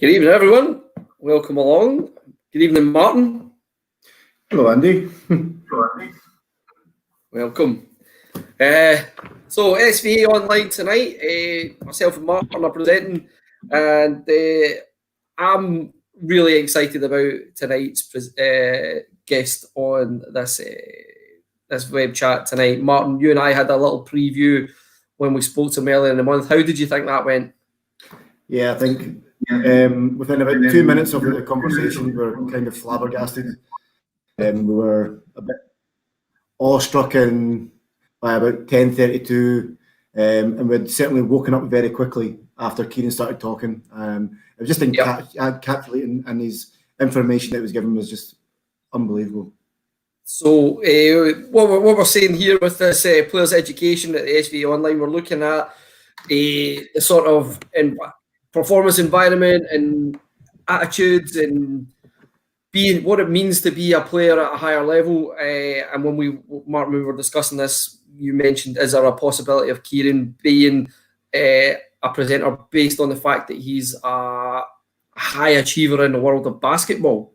Good evening, everyone. Welcome along. Good evening, Martin. Hello, Andy. Welcome. So, SVA online tonight. Myself and Martin are presenting, and I'm really excited about tonight's guest on this web chat tonight. Martin, you and I had a little preview when we spoke to him earlier in the month. How did you think that went? Yeah, I think within about 2 minutes of the conversation, we were kind of flabbergasted. We were a bit awestruck by about 10:32, and we'd certainly woken up very quickly after Kieran started talking. It was just encapsulating, and his information that he was given was just unbelievable. So what we're saying here with this players' education at the SVA Online, we're looking at the sort of performance environment and attitudes and being what it means to be a player at a higher level. And when Martin, we were discussing this, you mentioned, is there a possibility of Kieran being a presenter based on the fact that he's a high achiever in the world of basketball?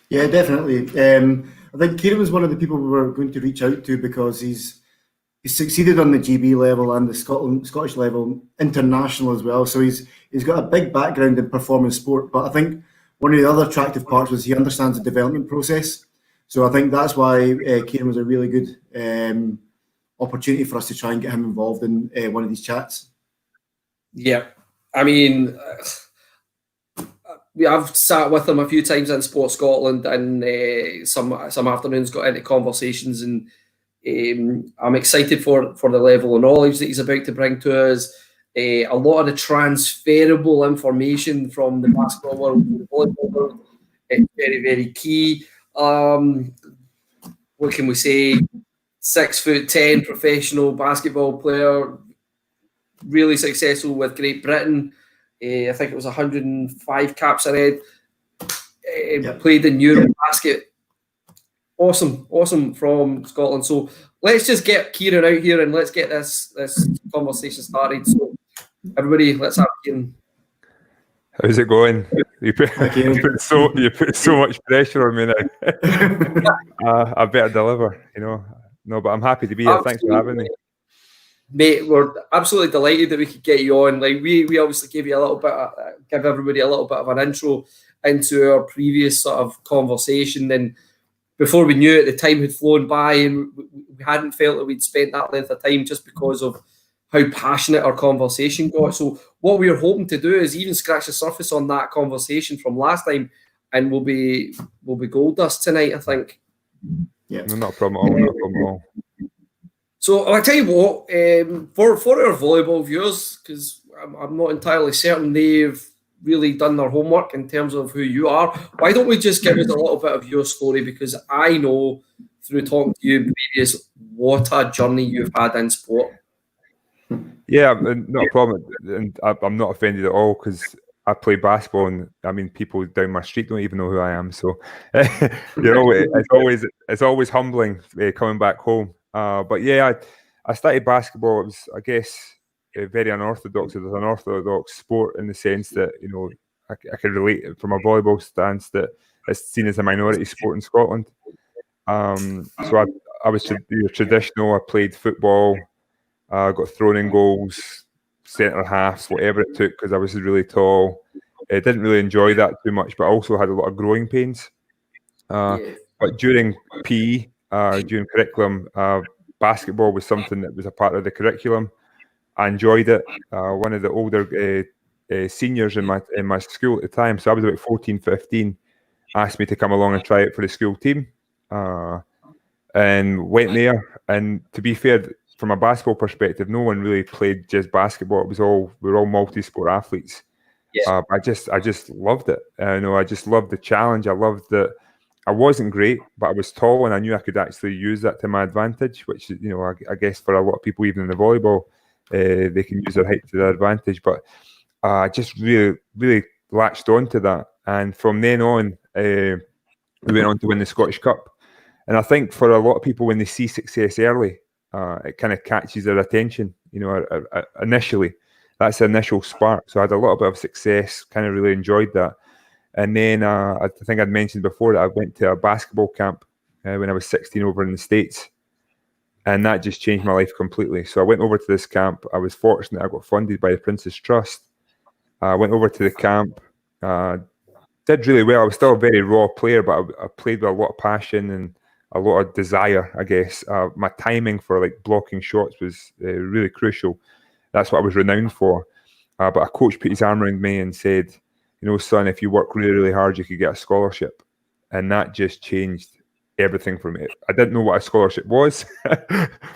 Yeah, definitely. I think Kieran was one of the people we were going to reach out to because he's succeeded on the GB level and the Scottish level, international as well. So he's got a big background in performance sport. But I think one of the other attractive parts was he understands the development process. So I think that's why Kieran was a really good opportunity for us to try and get him involved in one of these chats. Yeah, I mean, I've sat with him a few times in Sports Scotland, and some afternoons got into conversations, and I'm excited for the level of knowledge that he's about to bring to us. A lot of the transferable information from the basketball world to the volleyball world is very, very key. What can we say? 6'10" professional basketball player, really successful with Great Britain. I think it was 105 caps I read. Played in Eurobasket. Awesome from Scotland. So let's just get Kieran out here and let's get this conversation started. So everybody, let's have Kieran. How's it going? You put so much pressure on me now. I better deliver, No, but I'm happy to be here. Thanks for having me. Mate, we're absolutely delighted that we could get you on. Like we obviously give everybody a little bit of an intro into our previous sort of conversation, and before we knew it, the time had flown by, and we hadn't felt that we'd spent that length of time just because of how passionate our conversation got. So what we were hoping to do is even scratch the surface on that conversation from last time, and we'll be gold dust tonight, I think. Yeah, not a problem at all. So I'll tell you what, for our volleyball viewers, because I'm not entirely certain they've really done their homework in terms of who you are, why don't we just give us a little bit of your story, because I know through talking to you previous what a journey you've had in sport. Yeah, not a problem, and I'm not offended at all because I play basketball, and I mean people down my street don't even know who I am. So it's always humbling coming back home. But yeah, I started basketball. It was, I guess, very unorthodox. It was an orthodox sport in the sense that I could relate from a volleyball stance that it's seen as a minority sport in Scotland. So I was traditional. I played football. Got thrown in goals, centre halves, whatever it took, because I was really tall. I didn't really enjoy that too much, but I also had a lot of growing pains. But during PE, during curriculum, basketball was something that was a part of the curriculum. I enjoyed it. One of the older seniors in my school at the time, so I was about 14, 15, asked me to come along and try it for the school team, and went there. And to be fair, from a basketball perspective, no one really played just basketball. We were all multi-sport athletes. Yeah. I just loved it. I just loved the challenge. I loved that I wasn't great, but I was tall, and I knew I could actually use that to my advantage. Which I guess for a lot of people, even in the volleyball, they can use their height to their advantage. But I just really, really latched onto that, and from then on, we went on to win the Scottish Cup. And I think for a lot of people, when they see success early, it kind of catches their attention, initially. that's the initial spark. So I had a little bit of success, kind of really enjoyed that. And then I think I'd mentioned before that I went to a basketball camp when I was 16 over in the States. And that just changed my life completely. So I went over to this camp. I was fortunate. I got funded by the Prince's Trust. I went over to the camp, did really well. I was still a very raw player, but I played with a lot of passion and a lot of desire, I guess. My timing for like blocking shots was really crucial. That's what I was renowned for. But a coach put his arm around me and said, you know, son, if you work really, really hard, you could get a scholarship. And that just changed everything for me. I didn't know what a scholarship was.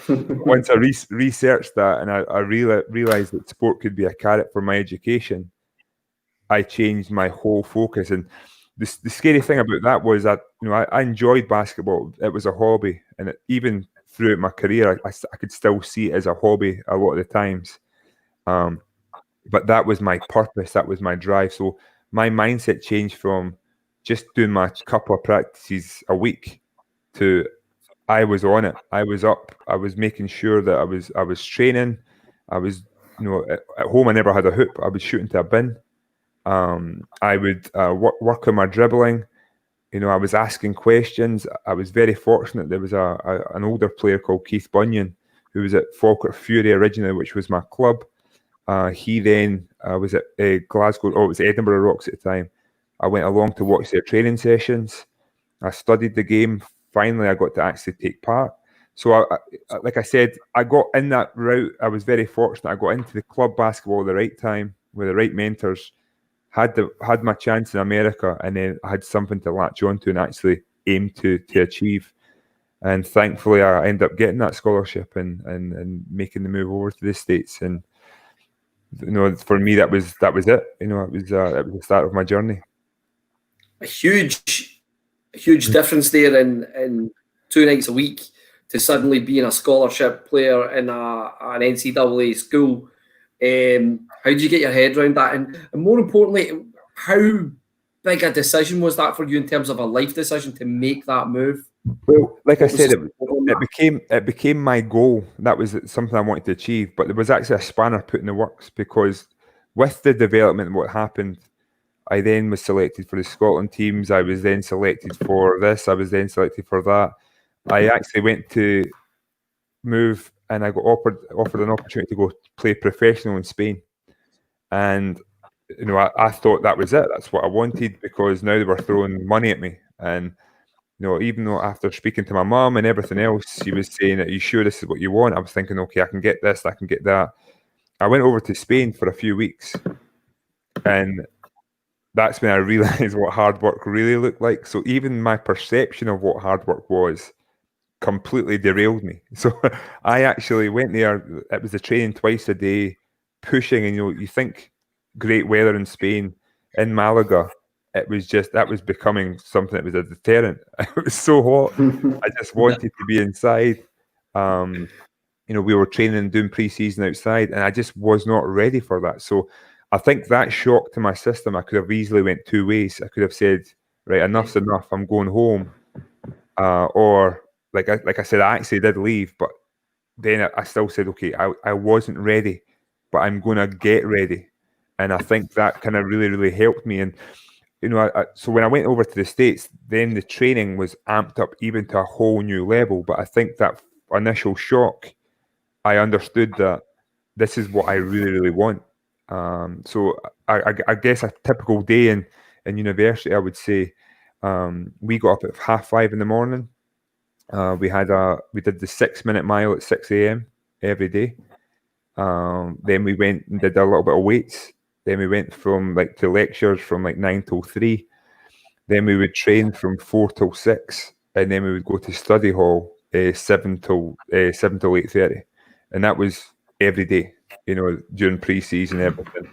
Once I researched that and I realized that sport could be a carrot for my education, I changed my whole focus. And the scary thing about that was that, you know, I enjoyed basketball. It was a hobby. And even throughout my career, I could still see it as a hobby a lot of the times. But that was my purpose. That was my drive. So my mindset changed from just doing my couple of practices a week to I was on it. I was up. I was making sure that I was training. I was, you know, at home I never had a hoop. I was shooting to a bin. I would work on my dribbling. You know, I was asking questions. I was very fortunate. There was an older player called Keith Bunyan, who was at Falkirk Fury originally, which was my club. He then was at Glasgow, it was Edinburgh Rocks at the time. I went along to watch their training sessions. I studied the game. Finally, I got to actually take part. So, like I said, I got in that route. I was very fortunate. I got into the club basketball at the right time with the right mentors. Had my chance in America, and then I had something to latch onto and actually aim to achieve. And thankfully, I ended up getting that scholarship and making the move over to the States. And you know, for me, that was it. You know, it was the start of my journey. A huge difference there in 2 nights a week to suddenly being a scholarship player in an NCAA school. How did you get your head around that? And more importantly, how big a decision was that for you in terms of a life decision to make that move? Well, like I said, it became my goal. That was something I wanted to achieve. But there was actually a spanner put in the works, because with the development and what happened, I then was selected for the Scotland teams. I was then selected for this. I was then selected for that. I actually went to move, and I got offered an opportunity to go play professional in Spain. And you know, I thought that was it. That's what I wanted, because now they were throwing money at me. And you know, even though after speaking to my mum and everything else, she was saying, "Are you sure this is what you want?" I was thinking, okay, I can get this, I can get that. I went over to Spain for a few weeks, and that's when I realized what hard work really looked like. So even my perception of what hard work was completely derailed me. So I actually went there. It was a training twice a day, pushing, and you know, you think great weather in Spain, in Malaga, that was becoming something that was a deterrent. It was so hot. I just wanted to be inside. You know, we were training and doing pre-season outside, and I just was not ready for that. So I think that shock to my system, I could have easily went two ways. I could have said, right, enough's enough, I'm going home. Or like I said, I actually did leave, but then I still said, okay, I wasn't ready, but I'm going to get ready. And I think that kind of really, really helped me. And, you know, so when I went over to the States, then the training was amped up even to a whole new level. But I think that initial shock, I understood that this is what I really, really want. So I guess a typical day in university, I would say, we got up at 5:30 in the morning. We did the 6-minute mile at 6 a.m. every day. Then we went and did a little bit of weights. Then we went to lectures from 9 till 3. Then we would train from 4 till 6, and then we would go to study hall 7 till 8:30, and that was every day. You know, during pre-season, everything.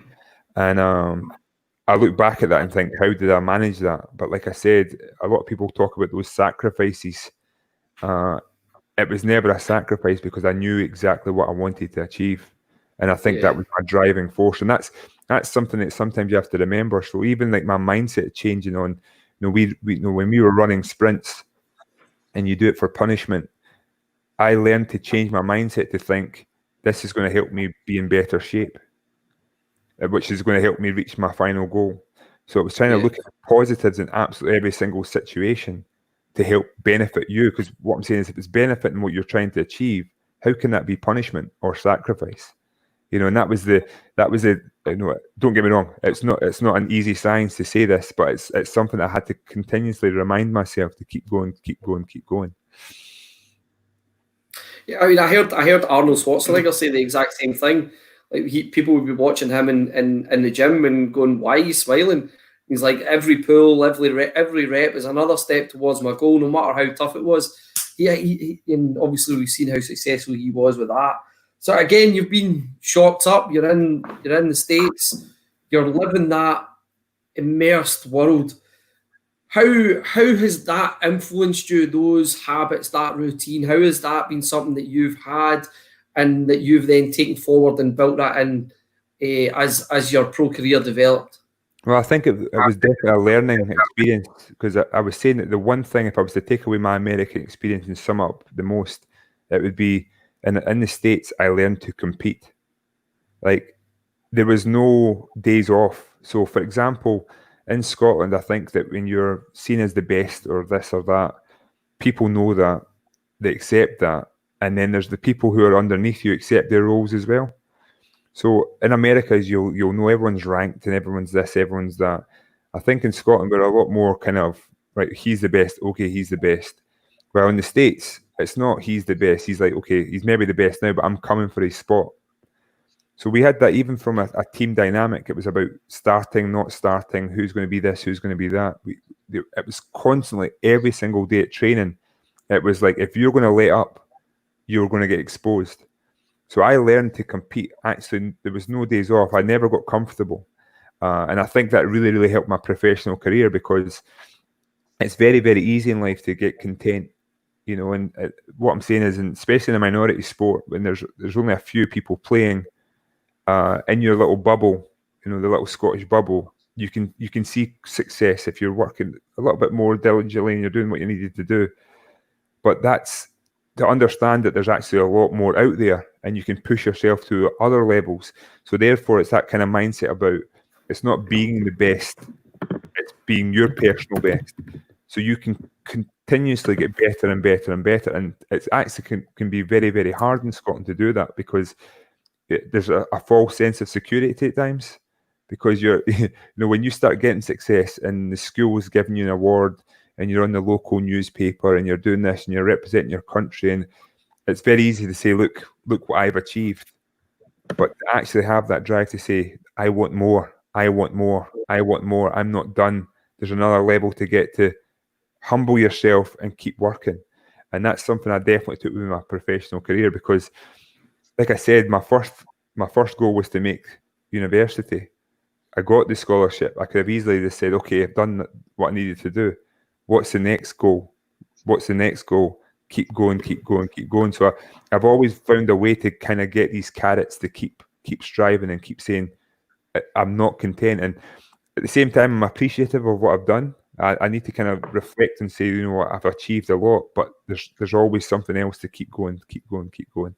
And I look back at that and think, how did I manage that? But like I said, a lot of people talk about those sacrifices. It was never a sacrifice, because I knew exactly what I wanted to achieve, and I think that was my driving force. And that's something that sometimes you have to remember. So even like my mindset changing on, you know, when we were running sprints, and you do it for punishment, I learned to change my mindset to think, this is going to help me be in better shape. which is going to help me reach my final goal. So I was trying to look at positives in absolutely every single situation to help benefit you. Because what I'm saying is, if it's benefiting what you're trying to achieve, how can that be punishment or sacrifice? And that was the don't get me wrong, it's not an easy science to say this, but it's something I had to continuously remind myself to keep going. Yeah, I mean, I heard Arnold Schwarzenegger say the exact same thing. Like people would be watching him in the gym and going, "Why are you smiling?" He's like, "Every pull, every rep is another step towards my goal, no matter how tough it was." Yeah, and obviously we've seen how successful he was with that. So again, you've been shocked up. You're in the States. You're living that immersed world. How has that influenced you? Those habits, that routine. How has that been something that you've had, and that you've then taken forward and built that in as your pro career developed? Well, I think it was definitely a learning experience, because I was saying that the one thing, if I was to take away my American experience and sum up the most, it would be in the States, I learned to compete. Like, there was no days off. So, for example, in Scotland, I think that when you're seen as the best or this or that, people know that, they accept that. And then there's the people who are underneath you accept their roles as well. So in America, you'll know everyone's ranked and everyone's this, everyone's that. I think in Scotland, we're a lot more kind of, right, he's the best, okay, he's the best. Well, in the States, it's not he's the best. He's like, okay, he's maybe the best now, but I'm coming for his spot. So we had that even from a team dynamic. It was about starting, not starting, who's going to be this, who's going to be that. It was constantly, every single day at training, it was like, if you're going to let up, you're going to get exposed. So I learned to compete. Actually, there was no days off. I never got comfortable. And I think that really, really helped my professional career, because it's very, very easy in life to get content. And what I'm saying is, especially in a minority sport, when there's only a few people playing in your little bubble, the little Scottish bubble, you can see success if you're working a little bit more diligently and you're doing what you needed to do. But that's to understand that there's actually a lot more out there, and you can push yourself to other levels. So therefore, it's that kind of mindset about, it's not being the best, it's being your personal best. So you can continuously get better and better and better. And it's actually can be very, very hard in Scotland to do that, because there's a false sense of security at times, because you're, when you start getting success and the school's giving you an award, and you're on the local newspaper and you're doing this and you're representing your country, and it's very easy to say, look what I've achieved. But to actually have that drive to say, I want more, I want more, I want more, I'm not done. There's another level to get to. Humble yourself and keep working. And that's something I definitely took with my professional career, because, like I said, my first goal was to make university. I got the scholarship. I could have easily just said, okay, I've done what I needed to do. What's the next goal? What's the next goal? Keep going, keep going, keep going. So I've always found a way to kind of get these carrots to keep striving and keep saying, I'm not content. And at the same time, I'm appreciative of what I've done. I need to kind of reflect and say, what, I've achieved a lot, but there's always something else to keep going, keep going, keep going.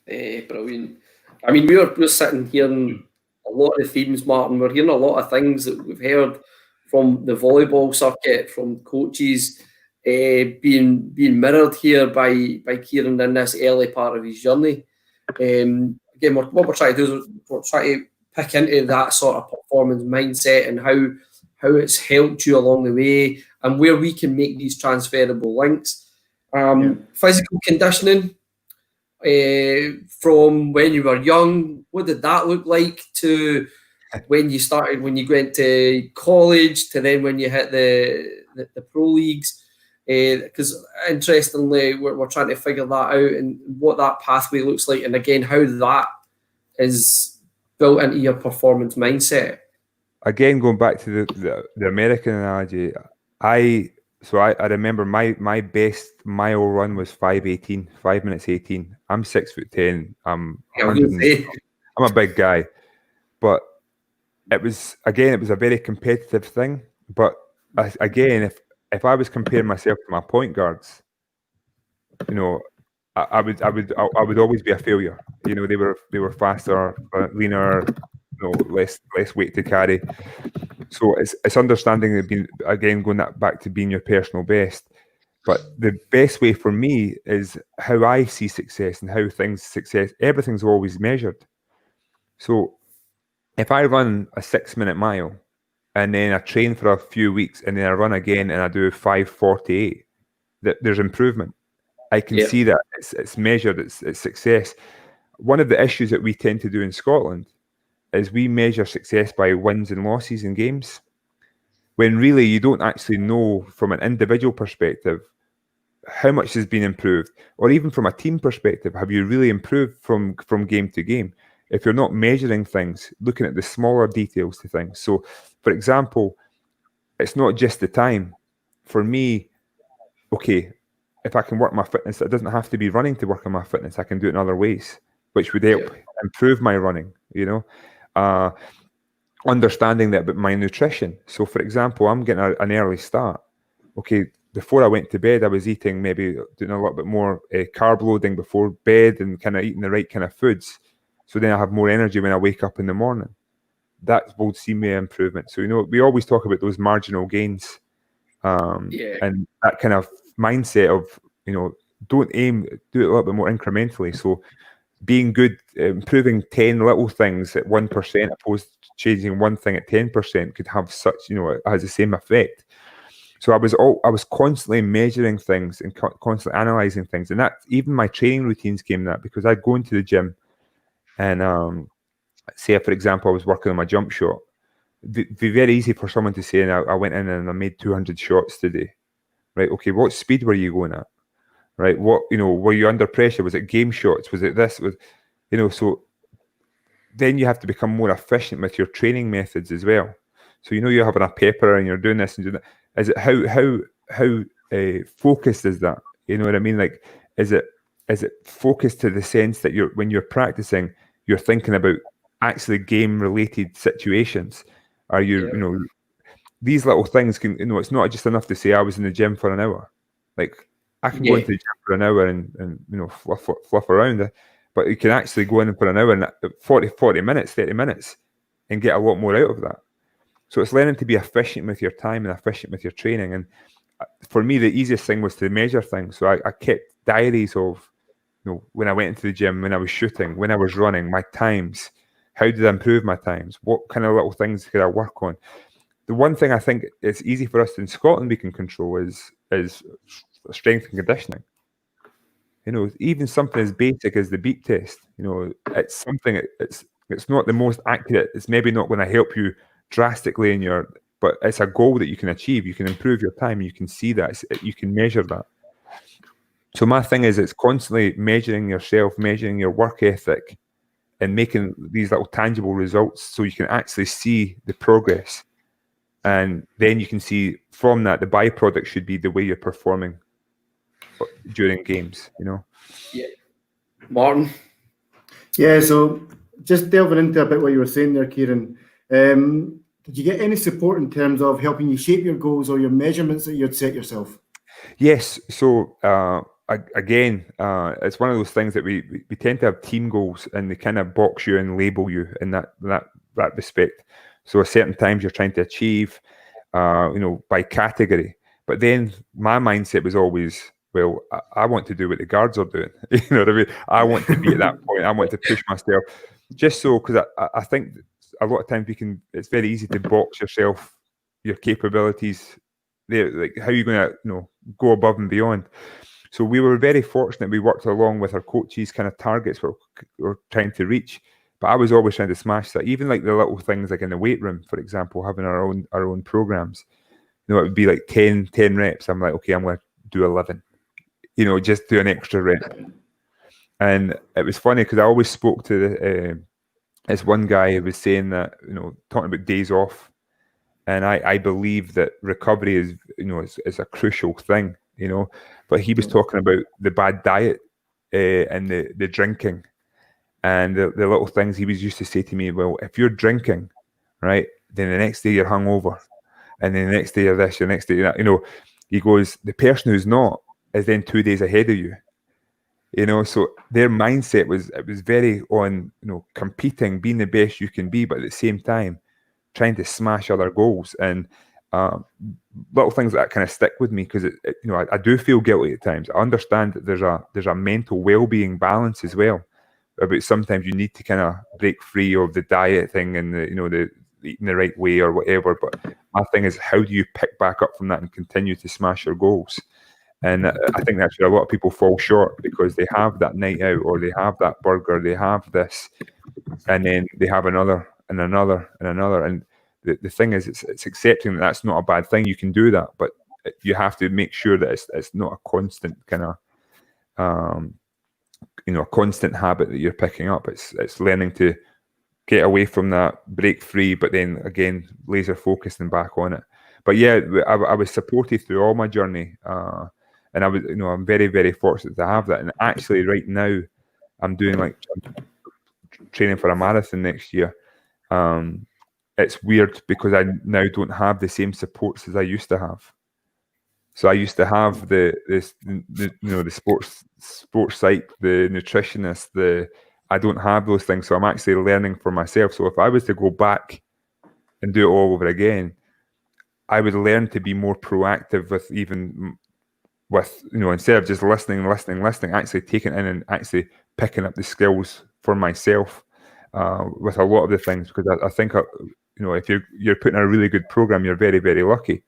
Brilliant. I mean, we're sitting hearing a lot of themes, Martin. We're hearing a lot of things that we've heard from the volleyball circuit, from coaches, being mirrored here by Kieran in this early part of his journey. Again, what we're trying to do is we're trying to pick into that sort of performance mindset and how it's helped you along the way, and where we can make these transferable links. Physical conditioning, from when you were young, what did that look like, to when you started, when you went to college, to then when you hit the pro leagues? Because interestingly, we're trying to figure that out, and what that pathway looks like, and again, how that is built into your performance mindset. Again, going back to the American analogy, I remember my best mile run was 5:18, 5 minutes 18. I'm 6'10". I'm a big guy, but it was a very competitive thing. But again, if I was comparing myself to my point guards, I would always be a failure. You know, they were faster, leaner, less weight to carry. So it's understanding that being, again, going back to being your personal best. But the best way for me is how I see success and how everything's always measured. So if I run a 6-minute mile and then I train for a few weeks and then I run again and I do 5:48, there's improvement. I can see that it's measured, it's success. One of the issues that we tend to do in Scotland is we measure success by wins and losses in games, when really you don't actually know from an individual perspective how much has been improved, or even from a team perspective, have you really improved from game to game? If you're not measuring things, looking at the smaller details to things. So, for example, it's not just the time. For me, okay, if I can work my fitness, it doesn't have to be running to work on my fitness. I can do it in other ways, which would help improve my running, understanding that about my nutrition. So, for example, I'm getting an early start. Okay, before I went to bed, I was eating, maybe doing a little bit more carb loading before bed and kind of eating the right kind of foods. So then I have more energy when I wake up in the morning. That will see me improvement. So, we always talk about those marginal gains. And that kind of mindset of, don't aim, do it a little bit more incrementally. So being good, improving 10 little things at 1% opposed to changing one thing at 10% could have such, it has the same effect. So I was constantly measuring things and constantly analyzing things. And that, even my training routines came that, because I'd go into the gym and say, for example, I was working on my jump shot. It'd be very easy for someone to say, and I went in and I made 200 shots today. Right? Okay, what speed were you going at? Right? What, were you under pressure? Was it game shots? Was it this? So then you have to become more efficient with your training methods as well. So, you're having a pepper and you're doing this and doing that. Is it how focused is that? You know what I mean? Like, is it focused to the sense that when you're practicing, you're thinking about actually game related situations? Are you, these little things can, it's not just enough to say I was in the gym for an hour. Like, I can go into the gym for an hour and fluff around, but you can actually go in for an hour and 40 minutes, 30 minutes and get a lot more out of that. So it's learning to be efficient with your time and efficient with your training. And for me, the easiest thing was to measure things. So I kept diaries of, when I went into the gym, when I was shooting, when I was running, my times. How did I improve my times? What kind of little things could I work on? The one thing I think it's easy for us in Scotland we can control is strength and conditioning. Even something as basic as the beep test. It's something. It's not the most accurate. It's maybe not going to help you drastically but it's a goal that you can achieve. You can improve your time. You can see that. You can measure that. So my thing is, it's constantly measuring yourself, measuring your work ethic, and making these little tangible results so you can actually see the progress. And then you can see from that, the byproduct should be the way you're performing during games, Yeah. Martin? Yeah, so just delving into a bit what you were saying there, Kieran. Did you get any support in terms of helping you shape your goals or your measurements that you'd set yourself? Yes. So again, it's one of those things that we tend to have team goals, and they kind of box you and label you in that respect. So at certain times you're trying to achieve, by category. But then my mindset was always, well, I want to do what the guards are doing. You know what I mean? I want to be at that point. I want to push myself, just so, because I think a lot of times it's very easy to box yourself, your capabilities there, like how you're going to, go above and beyond. So we were very fortunate. We worked along with our coaches, kind of targets we're trying to reach. But I was always trying to smash that. Even like the little things, like in the weight room, for example, having our own programs. It would be like 10 reps. I'm like, okay, I'm going to do 11. Just do an extra rep. And it was funny because I always spoke to this one guy who was saying that, talking about days off. And I believe that recovery is a crucial thing, But he was talking about the bad diet and the drinking and the little things he was used to say to me. Well, if you're drinking, right, then the next day you're hungover, and then the next day you're this, the next day you're that. He goes, the person who's not is then 2 days ahead of you. You know, so their mindset was very on, you know, competing, being the best you can be, but at the same time trying to smash other goals. And little things that kind of stick with me, because you know, I do feel guilty at times. I understand that there's a mental well-being balance as well, about sometimes you need to kind of break free of the diet thing and the, you know, the eating the right way or whatever. But my thing is, how do you pick back up from that and continue to smash your goals? And I think that's where a lot of people fall short, because they have that night out, or they have that burger, they have this, and then they have another and another and another. And the thing is, it's accepting that that's not a bad thing. You can do that, but you have to make sure that it's not a constant kind of, you know, a constant habit that you're picking up. It's learning to get away from that, break free, but then again, laser focused and back on it. But yeah, I was supported through all my journey. And I was, you know, I'm very, very fortunate to have that. And actually, right now, I'm doing like training for a marathon next year. It's weird because I now don't have the same supports as I used to have. So I used to have the you know, the sports psych, the nutritionist, I don't have those things. So I'm actually learning for myself. So if I was to go back and do it all over again, I would learn to be more proactive with, you know, instead of just listening, actually taking in and actually picking up the skills for myself with a lot of the things. Because I think, you know, if you're putting a really good program, you're very, very lucky.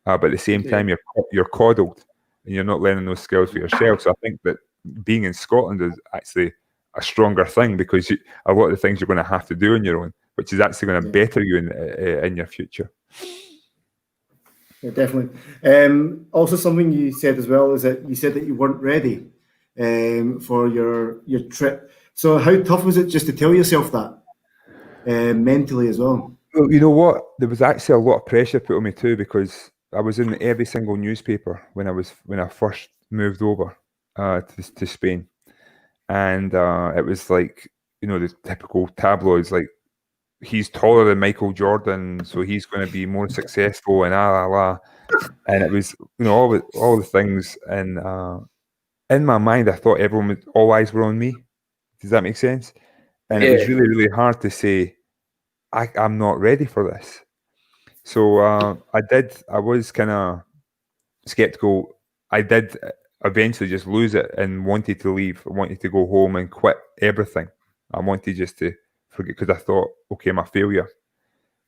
But at the same time, you're coddled and you're not learning those skills for yourself. So I think that being in Scotland is actually a stronger thing, because a lot of the things you're going to have to do on your own, which is actually going to better you in your future. Yeah, definitely. Also, something you said as well is that you said that you weren't ready for your trip. So how tough was it just to tell yourself that mentally as well? Well, you know what? There was actually a lot of pressure put on me too, because I was in every single newspaper when I first moved over to Spain, and it was like, you know, the typical tabloids, like, he's taller than Michael Jordan, so he's going to be more successful, and and it was, you know, all the things. And in my mind, I thought all eyes were on me. Does that make sense? And it was really, really hard to say, I'm not ready for this. So I was kind of skeptical. I did eventually just lose it and wanted to leave. I wanted to go home and quit everything. I wanted just to forget, because I thought, okay, I'm a failure.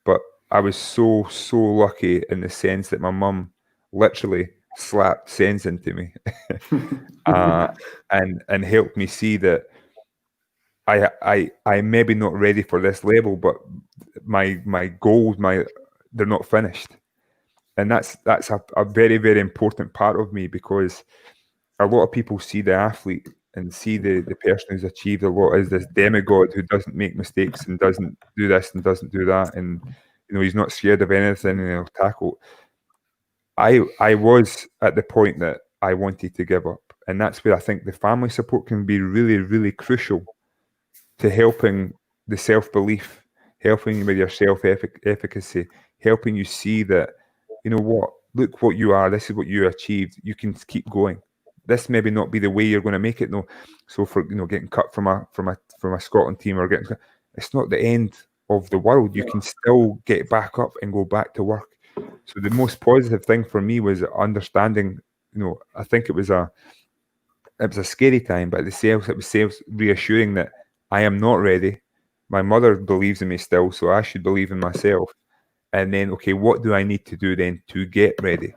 But I was so lucky in the sense that my mum literally slapped sense into me and helped me see that I maybe not ready for this level, but my goals, they're not finished. And that's a very, very important part of me, because a lot of people see the athlete and see the person who's achieved a lot as this demigod who doesn't make mistakes and doesn't do this and doesn't do that, and, you know, he's not scared of anything and he'll tackle. I was at the point that I wanted to give up, and that's where I think the family support can be really, really crucial to helping the self-belief, helping you with your self-efficacy, helping you see that, you know what, look what you are, this is what you achieved, you can keep going. This maybe not be the way you're going to make it, no. So for, you know, getting cut from a Scotland team, or it's not the end of the world. You can still get back up and go back to work. So the most positive thing for me was understanding, you know, I think it was a scary time, but it was self reassuring that I am not ready. My mother believes in me still, so I should believe in myself. And then, okay, what do I need to do then to get ready?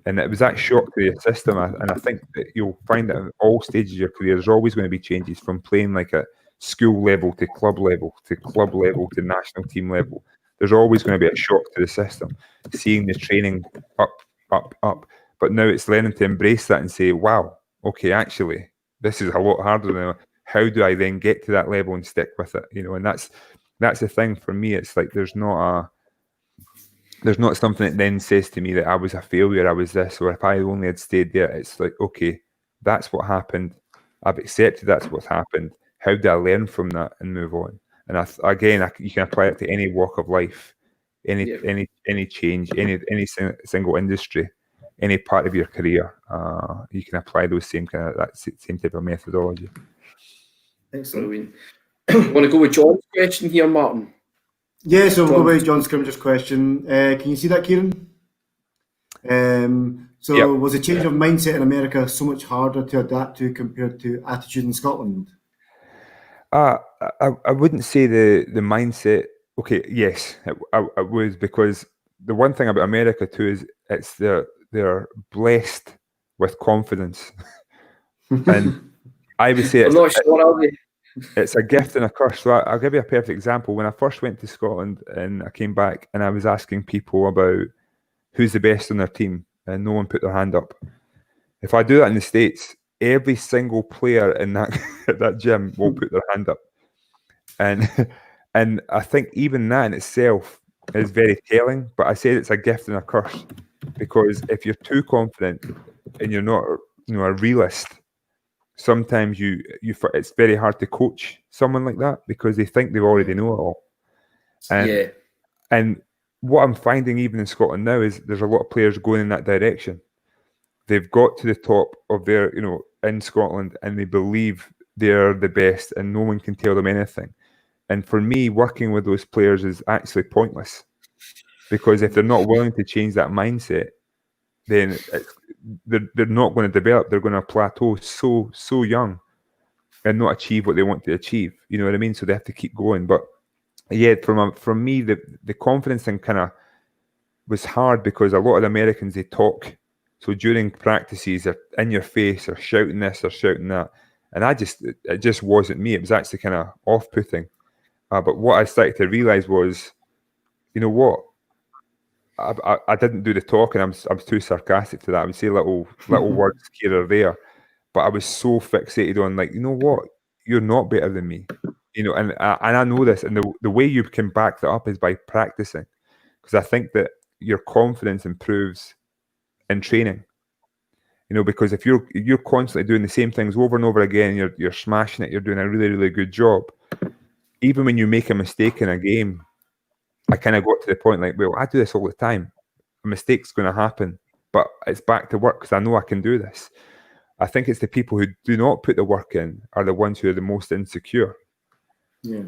And it was that shock to the system. And I think that you'll find that at all stages of your career, there's always going to be changes, from playing like at school level to club level to national team level. There's always going to be a shock to the system, seeing the training up. But now it's learning to embrace that and say, wow, okay, actually, this is a lot harder than, how do I then get to that level and stick with it? You know, and that's the thing for me. It's like there's not something that then says to me that I was a failure, I was this, or if I only had stayed there. It's like, okay, that's what happened. I've accepted that's what's happened. How do I learn from that and move on? And you can apply it to any walk of life, any change, any single industry. any part of your career, you can apply those same type of methodology. Excellent. Want to go with John's question here, Martin? Yeah, so we'll go with John Scrimger's question. Can you see that, Kieran? So was a change of mindset in America so much harder to adapt to compared to attitude in Scotland? I wouldn't say the mindset. Okay, yes, it was, because the one thing about America too is they're blessed with confidence, and I would say I'm not sure, are they? It's a gift and a curse. So I'll give you a perfect example. When I first went to Scotland and I came back and I was asking people about who's the best on their team, and no one put their hand up. If I do that in the States, every single player in that gym will put their hand up. And I think even that in itself is very telling. But I say it's a gift and a curse, because if you're too confident and you're not, a realist, sometimes it's very hard to coach someone like that, because they think they already know it all. And what I'm finding even in Scotland now is there's a lot of players going in that direction. They've got to the top of their, in Scotland, and they believe they're the best and no one can tell them anything. And for me, working with those players is actually pointless, because if they're not willing to change that mindset, then they're not going to develop. They're going to plateau so young and not achieve what they want to achieve. You know what I mean? So they have to keep going. But yeah, from me, the confidence thing kind of was hard, because a lot of the Americans, they talk. So during practices, they're in your face, or shouting this or shouting that. And it just wasn't me. It was actually kind of off-putting. But what I started to realize was, you know what? I didn't do the talking. I was too sarcastic to that. I would say little words here or there, but I was so fixated on, like, you know what? You're not better than me, and I know this. And the way you can back that up is by practicing, because I think that your confidence improves in training. Because if you're constantly doing the same things over and over again, you're smashing it. You're doing a really, really good job. Even when you make a mistake in a game, I kind of got to the point, like, well, I do this all the time. A mistake's going to happen, but it's back to work, because I know I can do this. I think it's the people who do not put the work in are the ones who are the most insecure. Yeah.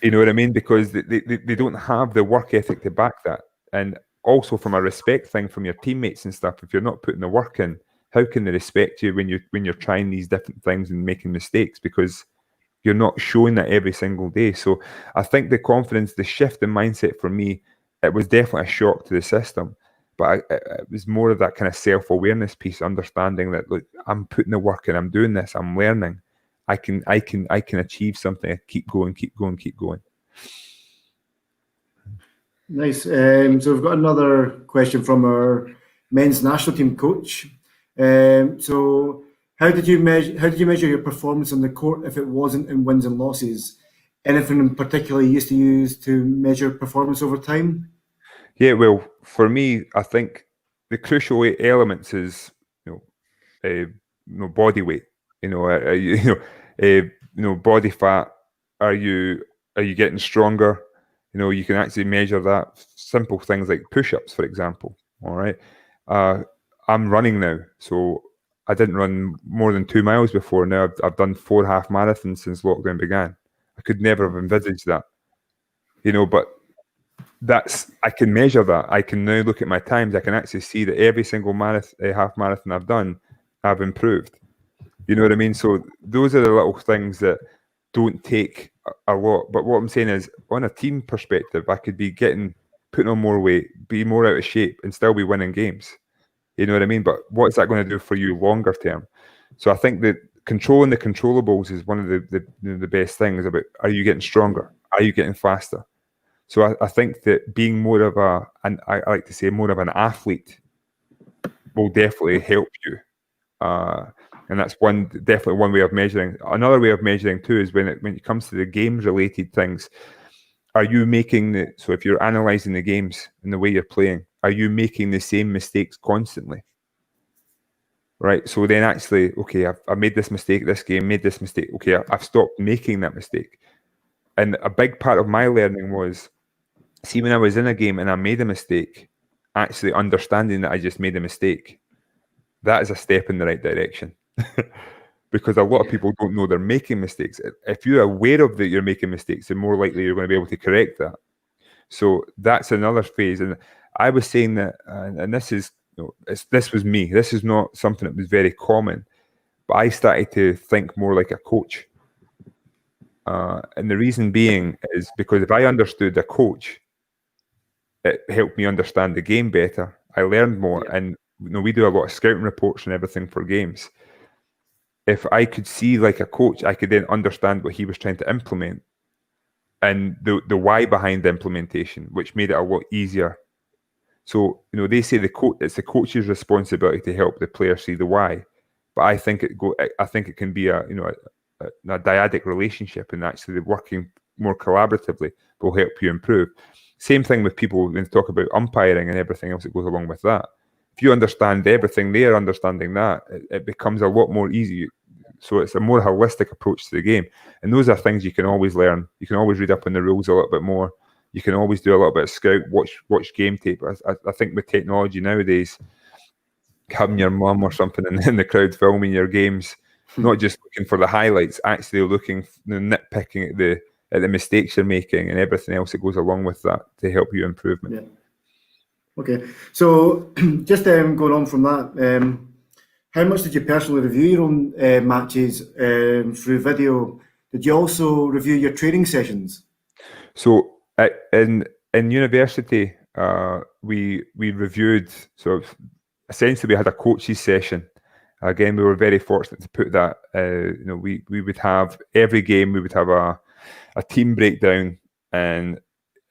You know what I mean? Because they don't have the work ethic to back that. And also from a respect thing from your teammates and stuff, if you're not putting the work in, how can they respect you when you're trying these different things and making mistakes? Because you're not showing that every single day. So I think the confidence, the shift in mindset for me, it was definitely a shock to the system. But it was more of that kind of self-awareness piece, understanding that, look, I'm putting the work in, I'm doing this, I'm learning. I can achieve something. I keep going. Nice. So we've got another question from our men's national team coach. So how did you measure your performance on the court if it wasn't in wins and losses? Anything in particular you used to use to measure performance over time? Yeah, well, for me, I think the crucial elements is body weight. Body fat. Are you getting stronger? You can actually measure that. Simple things like push-ups, for example. All right. I'm running now, so I didn't run more than 2 miles before. Now I've done 4 half marathons since lockdown began. I could never have envisaged that. But I can measure that. I can now look at my times. I can actually see that every single half marathon I've done, I've improved. You know what I mean? So those are the little things that don't take a lot. But what I'm saying is, on a team perspective, I could be putting on more weight, be more out of shape, and still be winning games. You know what I mean? But what's that going to do for you longer term? So I think that controlling the controllables is one of the best things about, are you getting stronger? Are you getting faster? So I think that being more of I like to say more of an athlete will definitely help you. And that's definitely one way of measuring. Another way of measuring too is when it comes to the games related things, are you so if you're analysing the games and the way you're playing, are you making the same mistakes constantly? Right. So then actually, okay, I made this mistake this game, made this mistake. Okay, I've stopped making that mistake. And a big part of my learning was, see, when I was in a game and I made a mistake, actually understanding that I just made a mistake that is a step in the right direction. Because a lot of people don't know they're making mistakes. If you're aware of that you're making mistakes, the more likely you're going to be able to correct that. So that's another phase. And I was saying that, and this is, this was me. This is not something that was very common, but I started to think more like a coach. And the reason being is because if I understood a coach, it helped me understand the game better. I learned more, and we do a lot of scouting reports and everything for games. If I could see like a coach, I could then understand what he was trying to implement and the why behind the implementation, which made it a lot easier. So, they say it's the coach's responsibility to help the player see the why, but I think it can be a dyadic relationship, and actually working more collaboratively will help you improve. Same thing with people when they talk about umpiring and everything else that goes along with that. If you understand everything, they're understanding that, it becomes a lot more easy. So it's a more holistic approach to the game. And those are things you can always learn. You can always read up on the rules a little bit more. You can always do a little bit of scout, watch game tape. I think with technology nowadays, having your mum or something in the crowd filming your games, not just looking for the highlights, actually looking, nitpicking at the mistakes you're making and everything else that goes along with that to help you improvement. Yeah. Okay. So just going on from that, how much did you personally review your own matches through video? Did you also review your training sessions? So in university, we reviewed. So essentially, we had a coaches session. Again, we were very fortunate to put that. We would have every game. We would have a team breakdown, and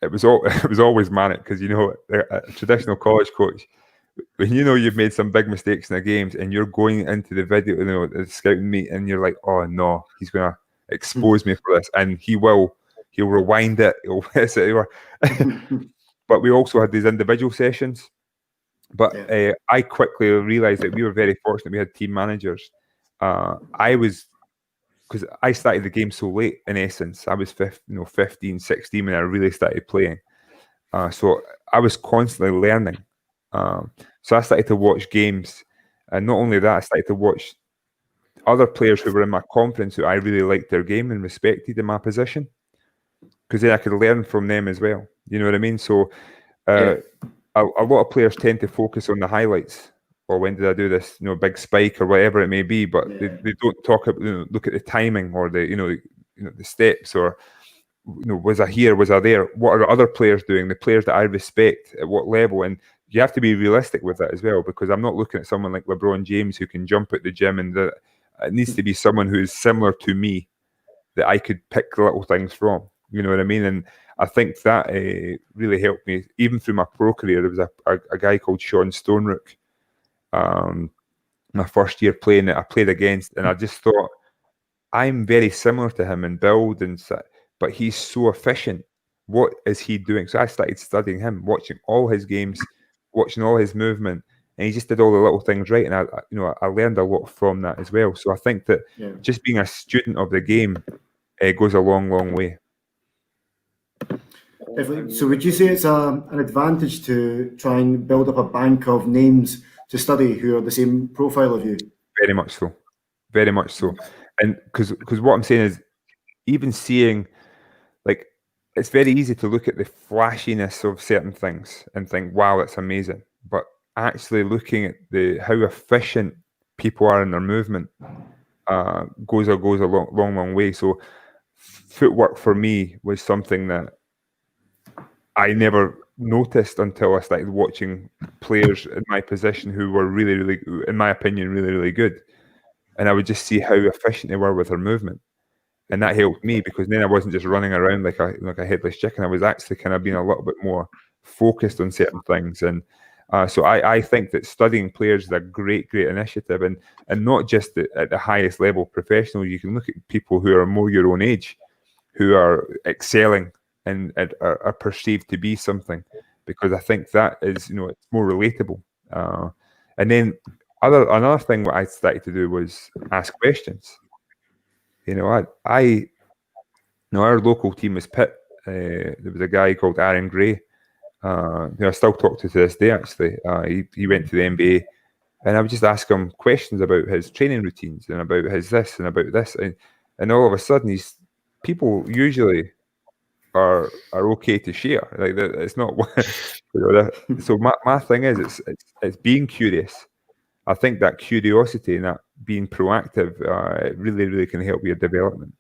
it was always manic because a traditional college coach, when you've made some big mistakes in the games and you're going into the video, the scouting meet, and you're like, oh no, he's gonna expose me for this, and he'll rewind it, he'll but we also had these individual sessions. But I quickly realized that we were very fortunate. We had team managers. Because I started the game so late, in essence. I was 15, 16 when I really started playing. So I was constantly learning. So I started to watch games. And not only that, I started to watch other players who were in my conference who I really liked their game and respected in my position. Because then I could learn from them as well. You know what I mean? So a lot of players tend to focus on the highlights. Or when did I do this? Big spike or whatever it may be, but they don't talk about look at the timing or the steps or was I here? Was I there? What are other players doing? The players that I respect at what level? And you have to be realistic with that as well, because I'm not looking at someone like LeBron James who can jump at the gym, and it needs to be someone who is similar to me that I could pick little things from. You know what I mean? And I think that really helped me even through my pro career. There was a guy called Sean Stonerook. My first year playing that I played against, and I just thought I'm very similar to him in build but he's so efficient. What is he doing? So I started studying him, watching all his games, watching all his movement, and he just did all the little things right. And I learned a lot from that as well. So I think that just being a student of the game goes a long, long way. So would you say it's an advantage to try and build up a bank of names to study who are the same profile of you? Very much so. Very much so. And because what I'm saying is, even seeing, like, it's very easy to look at the flashiness of certain things and think, wow, that's amazing. But actually looking at how efficient people are in their movement goes a long way. So footwork for me was something that I never noticed until I started watching players in my position who were really, really, in my opinion, really, really good. And I would just see how efficient they were with their movement. And that helped me, because then I wasn't just running around like a headless chicken. I was actually kind of being a little bit more focused on certain things. And so I think that studying players is a great initiative, and not just at the highest level professional. You can look at people who are more your own age, who are excelling and are perceived to be something, because I think that is, it's more relatable. And then another thing what I started to do was ask questions. Our local team was Pitt. There was a guy called Aaron Gray, who I still talk to this day. Actually, he went to the NBA. And I would just ask him questions about his training routines and about his this and about this. And all of a sudden, people usually are okay to share. Like it's not, so my thing is it's being curious. I think that curiosity and that being proactive, it really, really can help your development.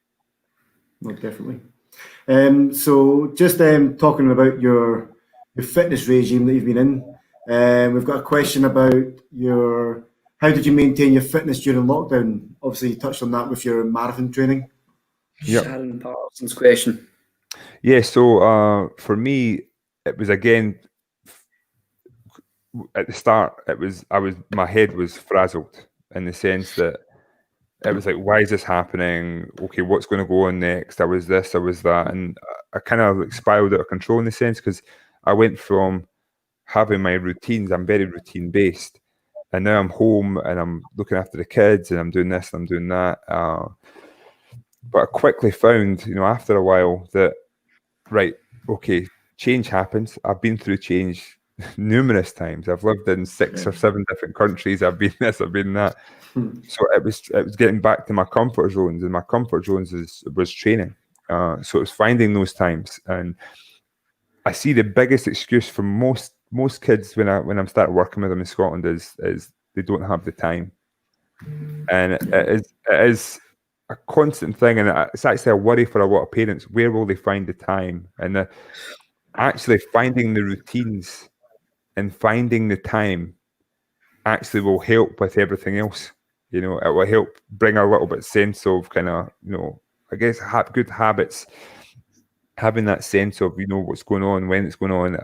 No, definitely. So just talking about your fitness regime that you've been in, we've got a question about how did you maintain your fitness during lockdown? Obviously, you touched on that with your marathon training. Yep. Sharon Parsons' question. Yeah, so for me, it was again at the start. My head was frazzled in the sense that it was like, why is this happening? Okay, what's going to go on next? I was this, I was that, and I kind of like spiraled out of control in the sense because I went from having my routines. I'm very routine based, and now I'm home and I'm looking after the kids and I'm doing this and I'm doing that. But I quickly found, after a while that, right, okay, change happens. I've been through change numerous times. I've lived in 6 or 7 different countries. I've been this, I've been that. So it was getting back to my comfort zones, and my comfort zones was training. So it was finding those times. And I see the biggest excuse for most kids when I'm starting working with them in Scotland is they don't have the time. And it is a constant thing, and it's actually a worry for a lot of parents. Where will they find the time? And actually finding the routines and finding the time actually will help with everything else. It will help bring a little bit sense of kind of, I guess, good habits. Having that sense of, what's going on, when it's going on,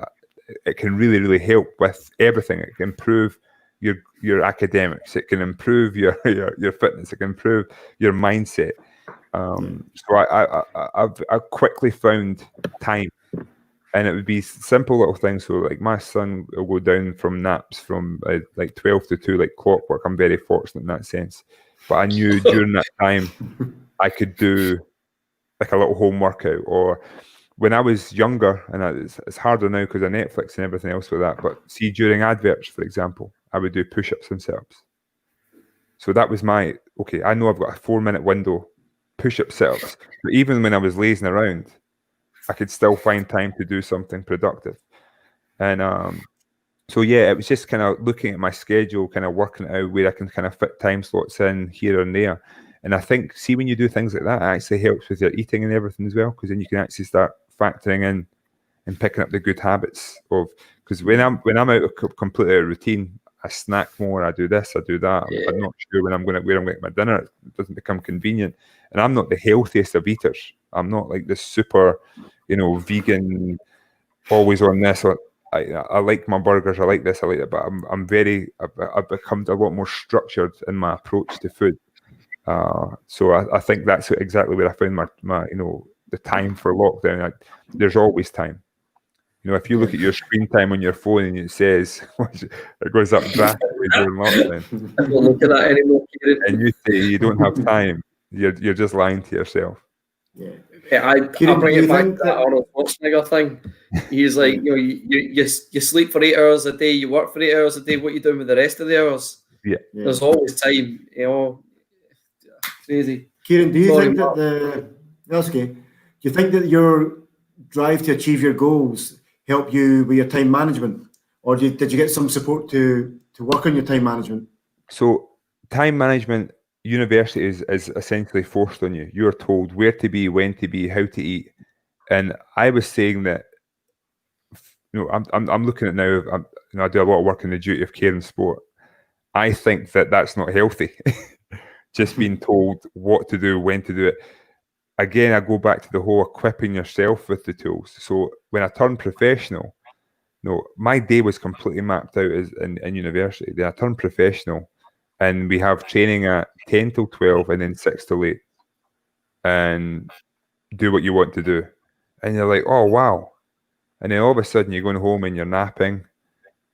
it can really, really help with everything. It can improve your academics. It can improve your fitness. It can improve your mindset. So I quickly found time, and it would be simple little things. So like my son will go down from naps from like 12 to 2, like clockwork. I'm very fortunate in that sense. But I knew during that time I could do like a little home workout. Or when I was younger, and it's harder now because of Netflix and everything else with that, but see, during adverts, for example, I would do push-ups and sit-ups. So that was I know I've got a 4-minute window, push-up, sit-ups. But even when I was lazing around, I could still find time to do something productive. And so yeah, it was just kind of looking at my schedule, kind of working out where I can kind of fit time slots in here and there. And I think, see, when you do things like that, it actually helps with your eating and everything as well, because then you can actually start factoring in and picking up the good habits of. Because when I'm out of completely out of routine, I snack more, I do this, I do that. Yeah. I'm not sure where I'm going to get my dinner. It doesn't become convenient. And I'm not the healthiest of eaters. I'm not like this super, vegan, always on this. I like my burgers, I like this, I like that. But I've become a lot more structured in my approach to food. So I think that's exactly where I found my the time for lockdown. There's always time. If you look at your screen time on your phone and it says it goes up drastically during lockdown, I don't look at that anymore, Kieran. And you say you don't have time, you're just lying to yourself. Yeah, I bring it back to that Arnold Schwarzenegger thing. He's like, you sleep for 8 hours a day, you work for 8 hours a day. What are you doing with the rest of the hours? Yeah. There's always time. Crazy. Kieran, do you think that that's okay? Do you think that your drive to achieve your goals help you with your time management, or did you get some support to work on your time management? So time management, university is essentially forced on you. You're told where to be, when to be, how to eat. And I was saying that, I'm looking at now. I do a lot of work in the duty of care and sport. I think that that's not healthy. Just being told what to do, when to do it. Again, I go back to the whole equipping yourself with the tools. So when I turned professional, my day was completely mapped out in university. Then I turned professional, and we have training at 10 till 12 and then 6 till 8. And do what you want to do. And you're like, oh, wow. And then all of a sudden you're going home and you're napping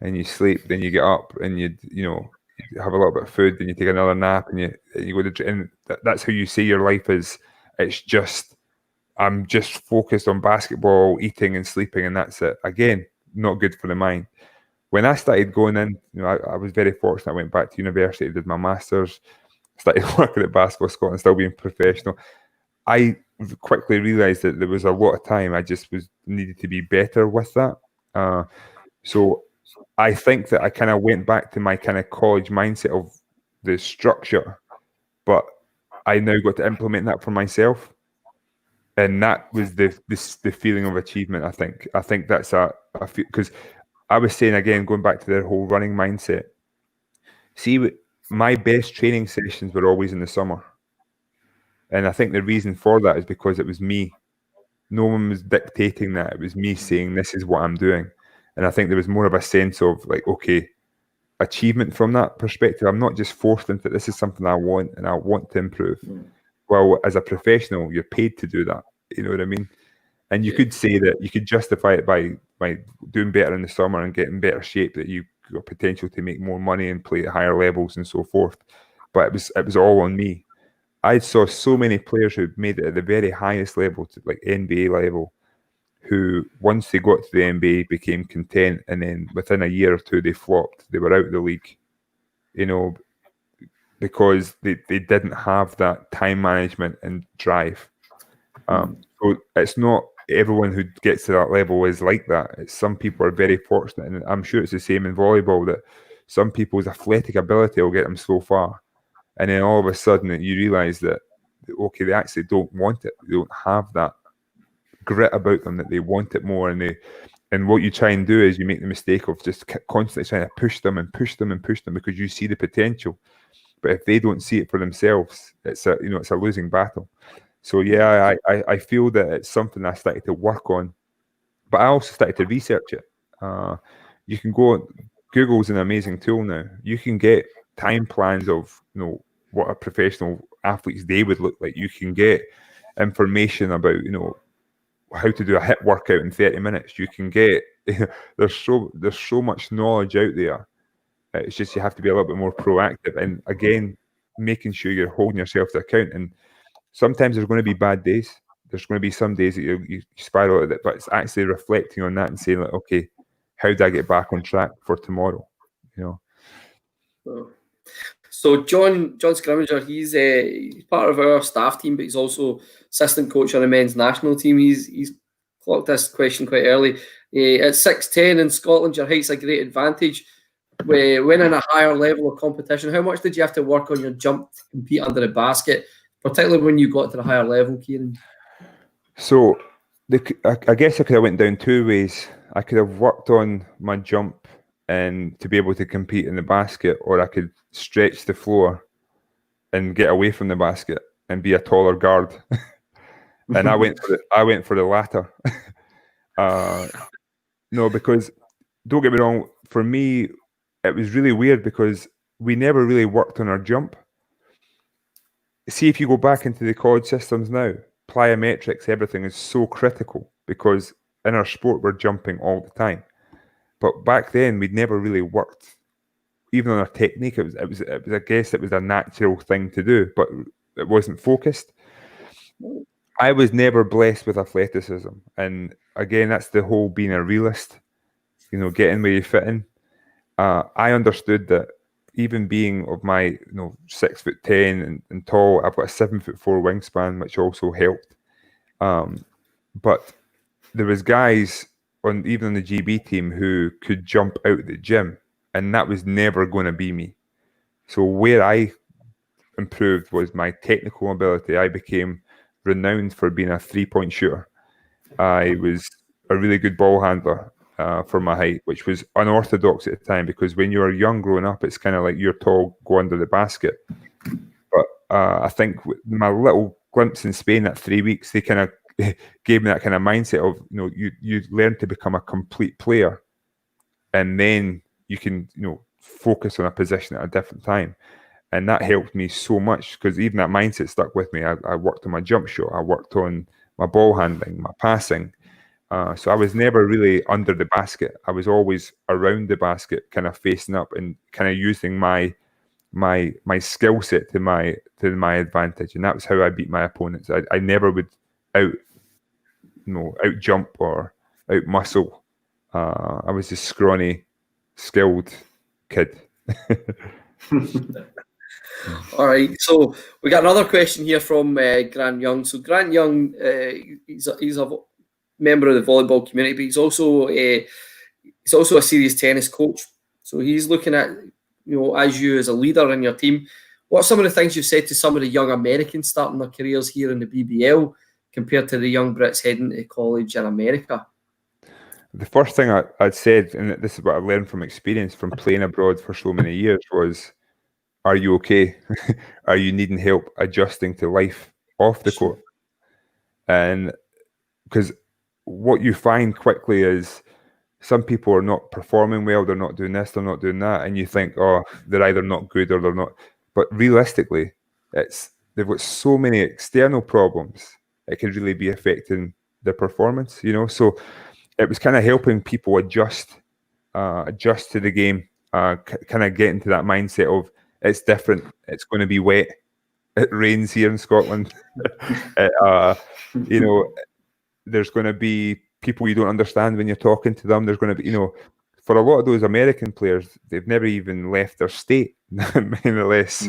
and you sleep, then you get up and you have a little bit of food, then you take another nap and you go to, and that's how you see your life is. It's just, I'm just focused on basketball, eating and sleeping, and that's it. Again, not good for the mind. when I started going in, I was very fortunate. I went back to university, did my masters, started working at Basketball Scotland, still being professional. I quickly realised that there was a lot of time I just needed to be better with that. So I think that I kind of went back to my kind of college mindset of the structure, but I now got to implement that for myself. And that was the feeling of achievement. I think that's because I was saying again, going back to the whole running mindset. See, my best training sessions were always in the summer, and I think the reason for that is because it was me. No one was dictating that. It was me saying, "This is what I'm doing," and I think there was more of a sense of like, okay, achievement from that perspective. I'm not just forced into this is something I want and I want to improve. Well, as a professional, you're paid to do that. You know what I mean? And you could say that you could justify it by doing better in the summer and getting better shape, that you got potential to make more money and play at higher levels and so forth. But it was all on me. I saw so many players who made it at the very highest level, to like NBA level, who once they got to the NBA became content, and then within a year or two they flopped. They were out of the league, because they didn't have that time management and drive. So it's not everyone who gets to that level is like that. Some people are very fortunate, and I'm sure it's the same in volleyball, that some people's athletic ability will get them so far, and then all of a sudden you realise that, okay, they actually don't want it. They don't have that grit about them, that they want it more, and what you try and do is you make the mistake of just constantly trying to push them and push them and push them because you see the potential. But if they don't see it for themselves, it's a losing battle. So yeah, I feel that it's something I started to work on, but I also started to research it. You can go, Google's an amazing tool now. You can get time plans of what a professional athlete's day would look like. You can get information about how to do a HIIT workout in 30 minutes. You can get there's so much knowledge out there. It's just you have to be a little bit more proactive, and again, making sure you're holding yourself to account. And sometimes there's going to be bad days. There's going to be some days that you spiral out of it, but it's actually reflecting on that and saying, like, okay, how do I get back on track for tomorrow? So John Scrimmager, he's part of our staff team, but he's also assistant coach on the men's national team. He's clocked this question quite early. At 6'10" in Scotland, your height's a great advantage. When in a higher level of competition, how much did you have to work on your jump to compete under the basket, particularly when you got to the higher level, Kieran? So I guess I could have went down two ways. I could have worked on my jump and to be able to compete in the basket, or I could stretch the floor and get away from the basket and be a taller guard. And I went for the latter. No, because don't get me wrong, for me, it was really weird because we never really worked on our jump. See, if you go back into the college systems now, plyometrics, everything is so critical because in our sport, we're jumping all the time. But back then, we'd never really worked, even on our technique. It was I guess it was a natural thing to do, but it wasn't focused. I was never blessed with athleticism. And again, that's the whole being a realist, getting where you fit in. I understood that even being of my 6'10" and tall, I've got a 7'4" wingspan, which also helped. But there was guys even on the GB team who could jump out the gym, and that was never going to be me. So where I improved was my technical ability. I became renowned for being a 3-point shooter. I was a really good ball handler. For my height, which was unorthodox at the time, because when you're young growing up, it's kind of like you're tall, go under the basket. But I think with my little glimpse in Spain at 3 weeks, they kind of gave me that kind of mindset of, you learn to become a complete player, and then you can, focus on a position at a different time. And that helped me so much, because even that mindset stuck with me. I worked on my jump shot, I worked on my ball handling, my passing. So I was never really under the basket. I was always around the basket, kind of facing up and kind of using my skill set to my advantage, and that was how I beat my opponents. I never would out jump or out muscle. I was just scrawny skilled kid. All right, so we got another question here from Grant Young. So Grant Young, he's a member of the volleyball community, but he's also a serious tennis coach. So he's looking at, as you as a leader in your team, what are some of the things you've said to some of the young Americans starting their careers here in the BBL compared to the young Brits heading to college in America? The first thing I'd said, and this is what I've learned from experience from playing abroad for so many years, was, are you okay? Are you needing help adjusting to life off the court? And because what you find quickly is some people are not performing well, they're not doing this, they're not doing that, and you think, oh, they're either not good or they're not. But realistically, they've got so many external problems, it could really be affecting their performance, So it was kind of helping people adjust to the game, kind of get into that mindset of, it's different, it's going to be wet, it rains here in Scotland. There's going to be people you don't understand when you're talking to them. There's going to be, for a lot of those American players, they've never even left their state, many less,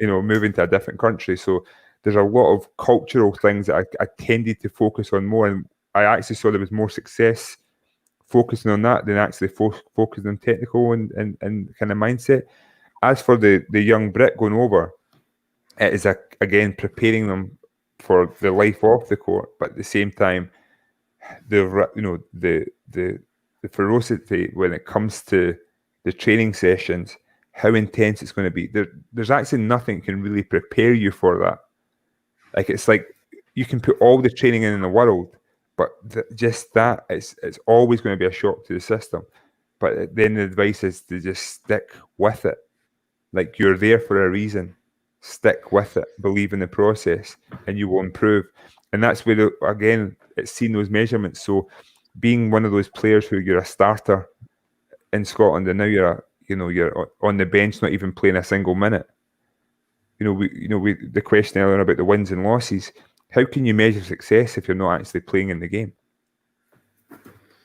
moving to a different country. So there's a lot of cultural things that I tended to focus on more, and I actually saw there was more success focusing on that than actually focusing on technical and kind of mindset. As for the young Brit going over, it is again preparing them for the life off the court, but at the same time, the ferocity when it comes to the training sessions, how intense it's going to be. There's actually nothing can really prepare you for that. It's like you can put all the training in the world, but just that it's always going to be a shock to the system. But then the advice is to just stick with it. Like, you're there for a reason. Stick with it. Believe in the process, and you will improve. And that's where, again, it's seen those measurements. So, being one of those players who you're a starter in Scotland, and now you're on the bench, not even playing a single minute. The question earlier about the wins and losses. How can you measure success if you're not actually playing in the game?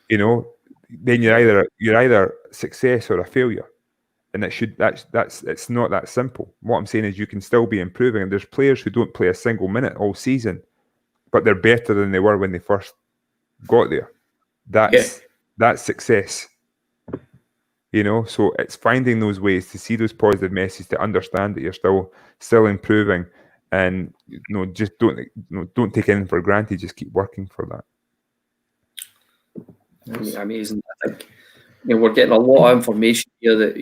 Then you're either success or a failure. And it's not that simple. What I'm saying is you can still be improving. And there's players who don't play a single minute all season, but they're better than they were when they first got there. That's success. So it's finding those ways to see those positive messages, to understand that you're still improving, and just don't take anything for granted. Just keep working for that. Amazing. I think we're getting a lot of information here that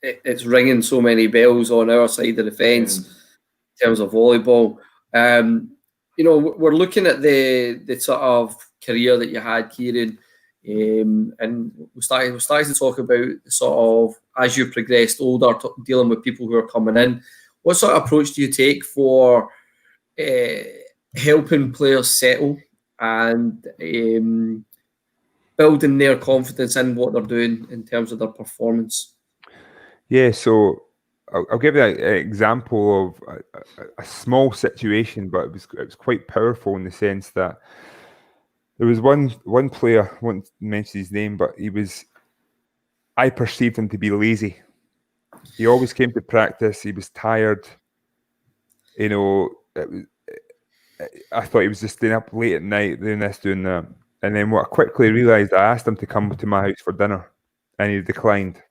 it's ringing so many bells on our side of the fence in terms of volleyball. We're looking at the sort of career that you had, Kieran, and we started to talk about the sort of, as you progressed older, dealing with people who are coming in. What sort of approach do you take for helping players settle and building their confidence in what they're doing in terms of their performance? Yeah, so I'll give you an example of a small situation, but it was quite powerful in the sense that there was one player, I won't mention his name, but I perceived him to be lazy. He always came to practice, he was tired. I thought he was just staying up late at night, doing this, doing that. And then what I quickly realised, I asked him to come to my house for dinner, and he declined.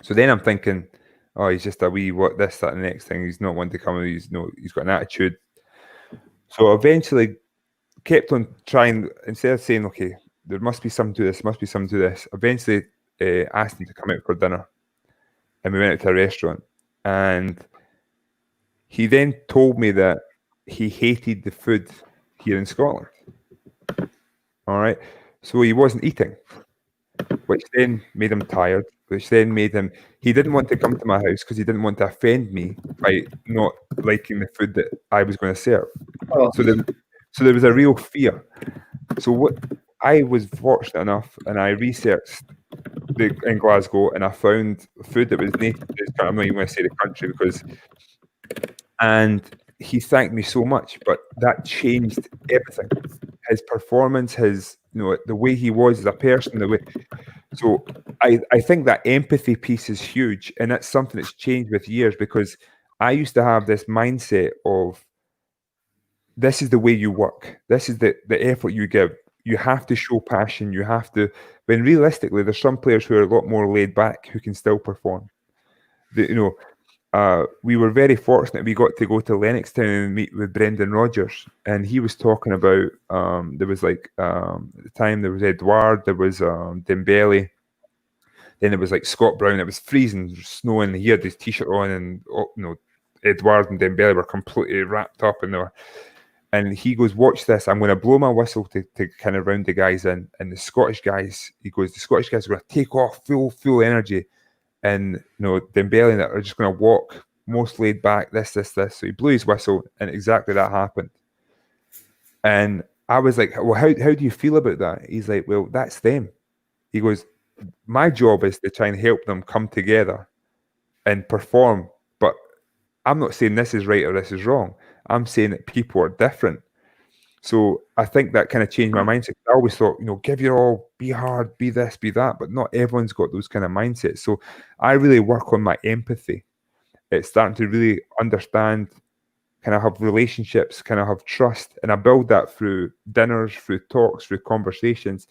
So then I'm thinking, oh, he's just a wee this, that, and the next thing. He's not one to come. He's got an attitude. So eventually, kept on trying, instead of saying, okay, there must be something to this, eventually asked him to come out for dinner. And we went out to a restaurant. And he then told me that he hated the food here in Scotland. All right. So he wasn't eating, which then made him tired, which then made him, he didn't want to come to my house because he didn't want to offend me by not liking the food that I was going to serve. Oh. So there was a real fear. So what I was fortunate enough, and I researched in Glasgow, and I found food that was native. I'm not even going to say the country and he thanked me so much, but that changed everything. His performance, the way he was as a person, So I think that empathy piece is huge, and that's something that's changed with years, because I used to have this mindset of, this is the way you work. This is the effort you give. You have to show passion. You have to, when realistically, there's some players who are a lot more laid back who can still perform. We were very fortunate. We got to go to Lennoxtown and meet with Brendan Rodgers, and he was talking about, there was at the time there was Edouard, there was Dembele, then it was like Scott Brown. It was freezing, snowing. He had his t-shirt on, and Edouard and Dembele were completely wrapped up, and he goes, watch this, I'm going to blow my whistle to kind of round the guys in, and the Scottish guys are going to take off full energy, and Dembele and that are just going to walk most laid back, this. So he blew his whistle, and exactly that happened. And I was like, well, how do you feel about that? He's like, well, that's them. He goes, my job is to try and help them come together and perform, but I'm not saying this is right or this is wrong. I'm saying that people are different. So I think that kind of changed my mindset. I always thought, give your all, be hard, be this, be that, but not everyone's got those kind of mindsets. So I really work on my empathy. It's starting to really understand, kind of have relationships, kind of have trust, and I build that through dinners, through talks, through conversations.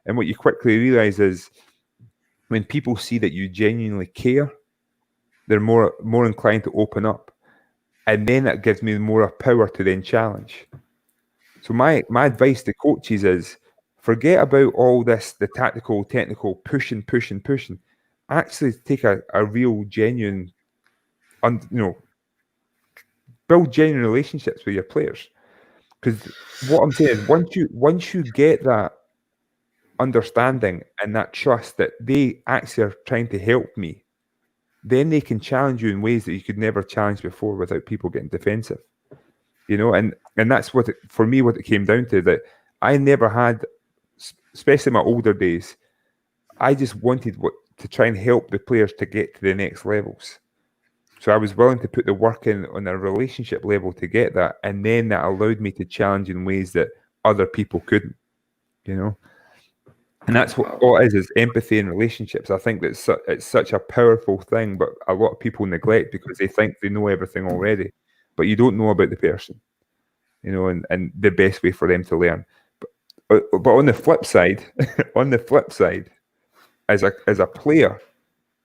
And what you quickly realize is, when people see that you genuinely care, they're more inclined to open up. And then that gives me more power to then challenge. So my advice to coaches is, forget about all this, the tactical, technical, pushing. Actually take a real, genuine, build genuine relationships with your players. Because what I'm saying is, once you get that understanding and that trust that they actually are trying to help me, then they can challenge you in ways that you could never challenge before without people getting defensive. And that's what it came down to, that I never had, especially in my older days, I just wanted to try and help the players to get to the next levels. So I was willing to put the work in on a relationship level to get that, and then that allowed me to challenge in ways that other people couldn't, And that's what all it is empathy in relationships. I think that it's such a powerful thing, but a lot of people neglect because they think they know everything already, but you don't know about the person, and the best way for them to learn. But on the flip side, as a player,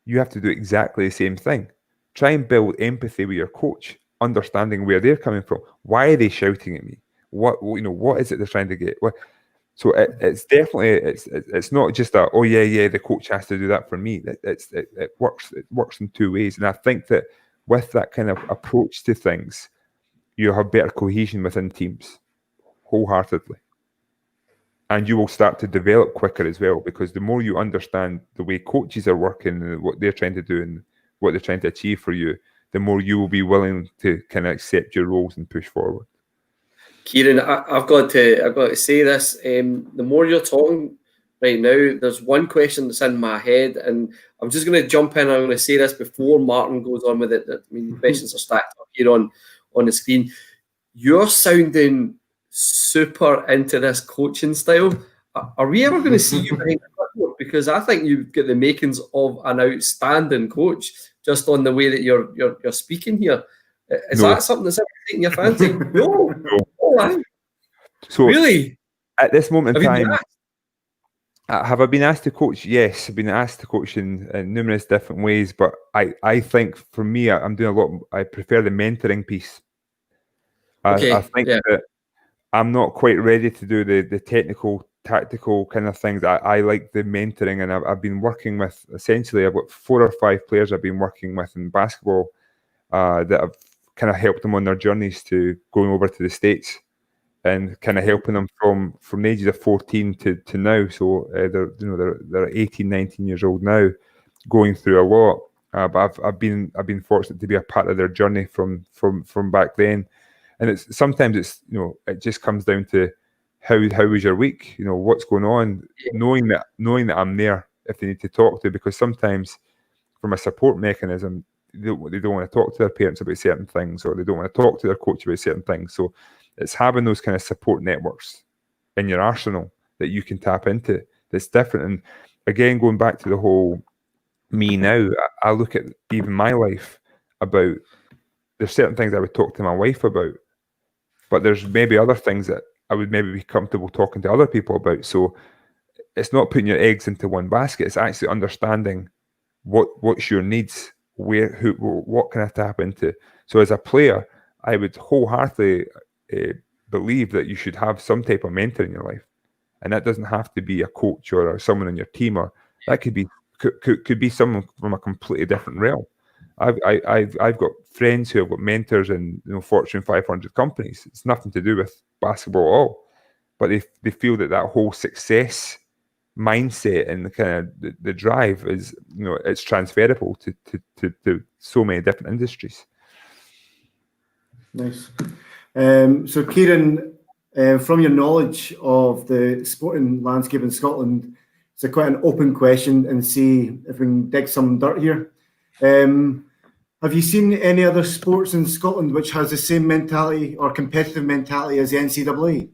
you have to do exactly the same thing. Try and build empathy with your coach, understanding where they're coming from. Why are they shouting at me? What is it they're trying to get? So it's definitely it's not just the coach has to do that for me. It works in two ways, and I think that with that kind of approach to things, you have better cohesion within teams, wholeheartedly, and you will start to develop quicker as well, because the more you understand the way coaches are working and what they're trying to do and what they're trying to achieve for you, the more you will be willing to kind of accept your roles and push forward. Kieran, I've got to say this. The more you're talking right now, there's one question that's in my head, and I'm just going to jump in. I'm going to say this before Martin goes on with it. I mean, the questions are stacked up here on the screen. You're sounding super into this coaching style. Are we ever going to see you behind the clipboard? Because I think you've got the makings of an outstanding coach just on the way that you're speaking here. Is that something that's ever taken your fancy? No. So really, at this moment in time, have I been asked to coach? Yes, I've been asked to coach in numerous different ways. But I think for me, I'm doing a lot. I prefer the mentoring piece. I think that I'm not quite ready to do the technical, tactical kind of things. I like the mentoring, and I've been working with, essentially, I've got 4 or 5 players I've been working with in basketball that I've kind of helped them on their journeys to going over to the States, and kind of helping them from the ages of 14 to now. So they're 18, 19 years old now, going through a lot. But I've been fortunate to be a part of their journey from back then. And sometimes it just comes down to how was your week? What's going on? Knowing that I'm there if they need to talk to, because sometimes from a support mechanism, they don't want to talk to their parents about certain things, or they don't want to talk to their coach about certain things. So it's having those kind of support networks in your arsenal that you can tap into that's different. again, going back to the whole me now, I look at even my life about, there's certain things I would talk to my wife about, but there's maybe other things that I would maybe be comfortable talking to other people about. So it's not putting your eggs into one basket. It's actually understanding what's your needs, what can I tap into. So as a player, I would wholeheartedly believe that you should have some type of mentor in your life, and that doesn't have to be a coach or someone in your team, or that could be someone from a completely different realm. I've got friends who have got mentors in Fortune 500 companies. It's nothing to do with basketball at all, but they feel that whole success mindset and the kind of the drive is, it's transferable to so many different industries. Nice. So Kieran, from your knowledge of the sporting landscape in Scotland, it's quite an open question, and see if we can dig some dirt here. Have you seen any other sports in Scotland which has the same mentality or competitive mentality as the NCAA?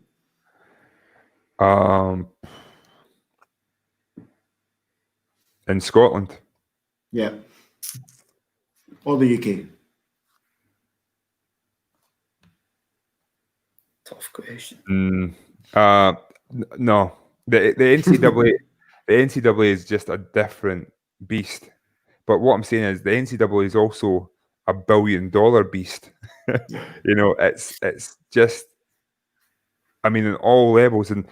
In Scotland? Yeah. Or the UK? Tough question. No. The NCAA the NCAA is just a different beast. But what I'm saying is the NCAA is also a $1 billion beast. It's just, I mean, in all levels. And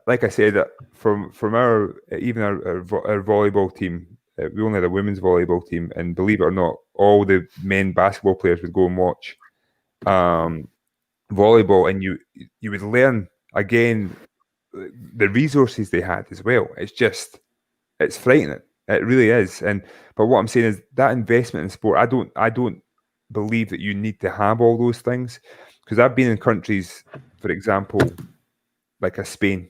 like I said, from our volleyball team, we only had a women's volleyball team, and believe it or not, all the men basketball players would go and watch volleyball, and you would learn again the resources they had as well. It's frightening. It really is. But what I'm saying is that investment in sport, I don't believe that you need to have all those things, because I've been in countries, for example, like a Spain,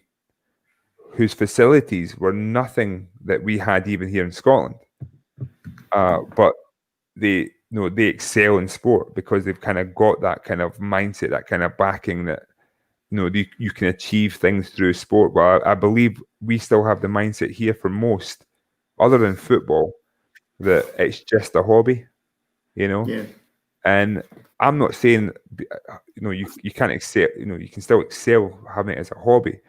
whose facilities were nothing that we had even here in Scotland. But they excel in sport because they've kind of got that kind of mindset, that kind of backing that you can achieve things through sport. But I believe we still have the mindset here for most, other than football, that it's just a hobby, Yeah. And I'm not saying you can't excel, you can still excel having it as a hobby,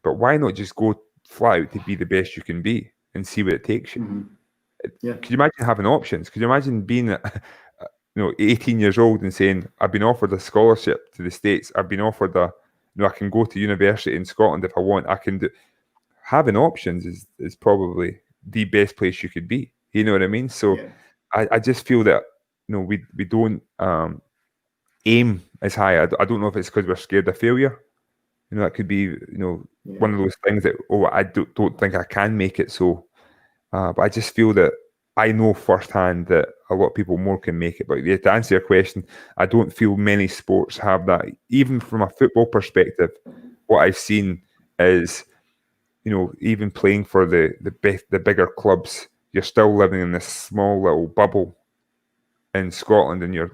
but why not just go flat out to be the best you can be and see where it takes you? Mm-hmm. Yeah. Could you imagine having options? Could you imagine being 18 years old and saying, I've been offered a scholarship to the States, I've been offered I can go to university in Scotland if I want, I can do. Having options is probably the best place you could be. You know what I mean? So Yeah. I just feel that we don't aim as high. I don't know if it's because we're scared of failure. That could be one of those things that I don't think I can make it. So, but I just feel that I know firsthand that a lot of people more can make it. But yeah, to answer your question, I don't feel many sports have that. Even from a football perspective, what I've seen is, even playing for the bigger clubs, you're still living in this small little bubble in Scotland, and you're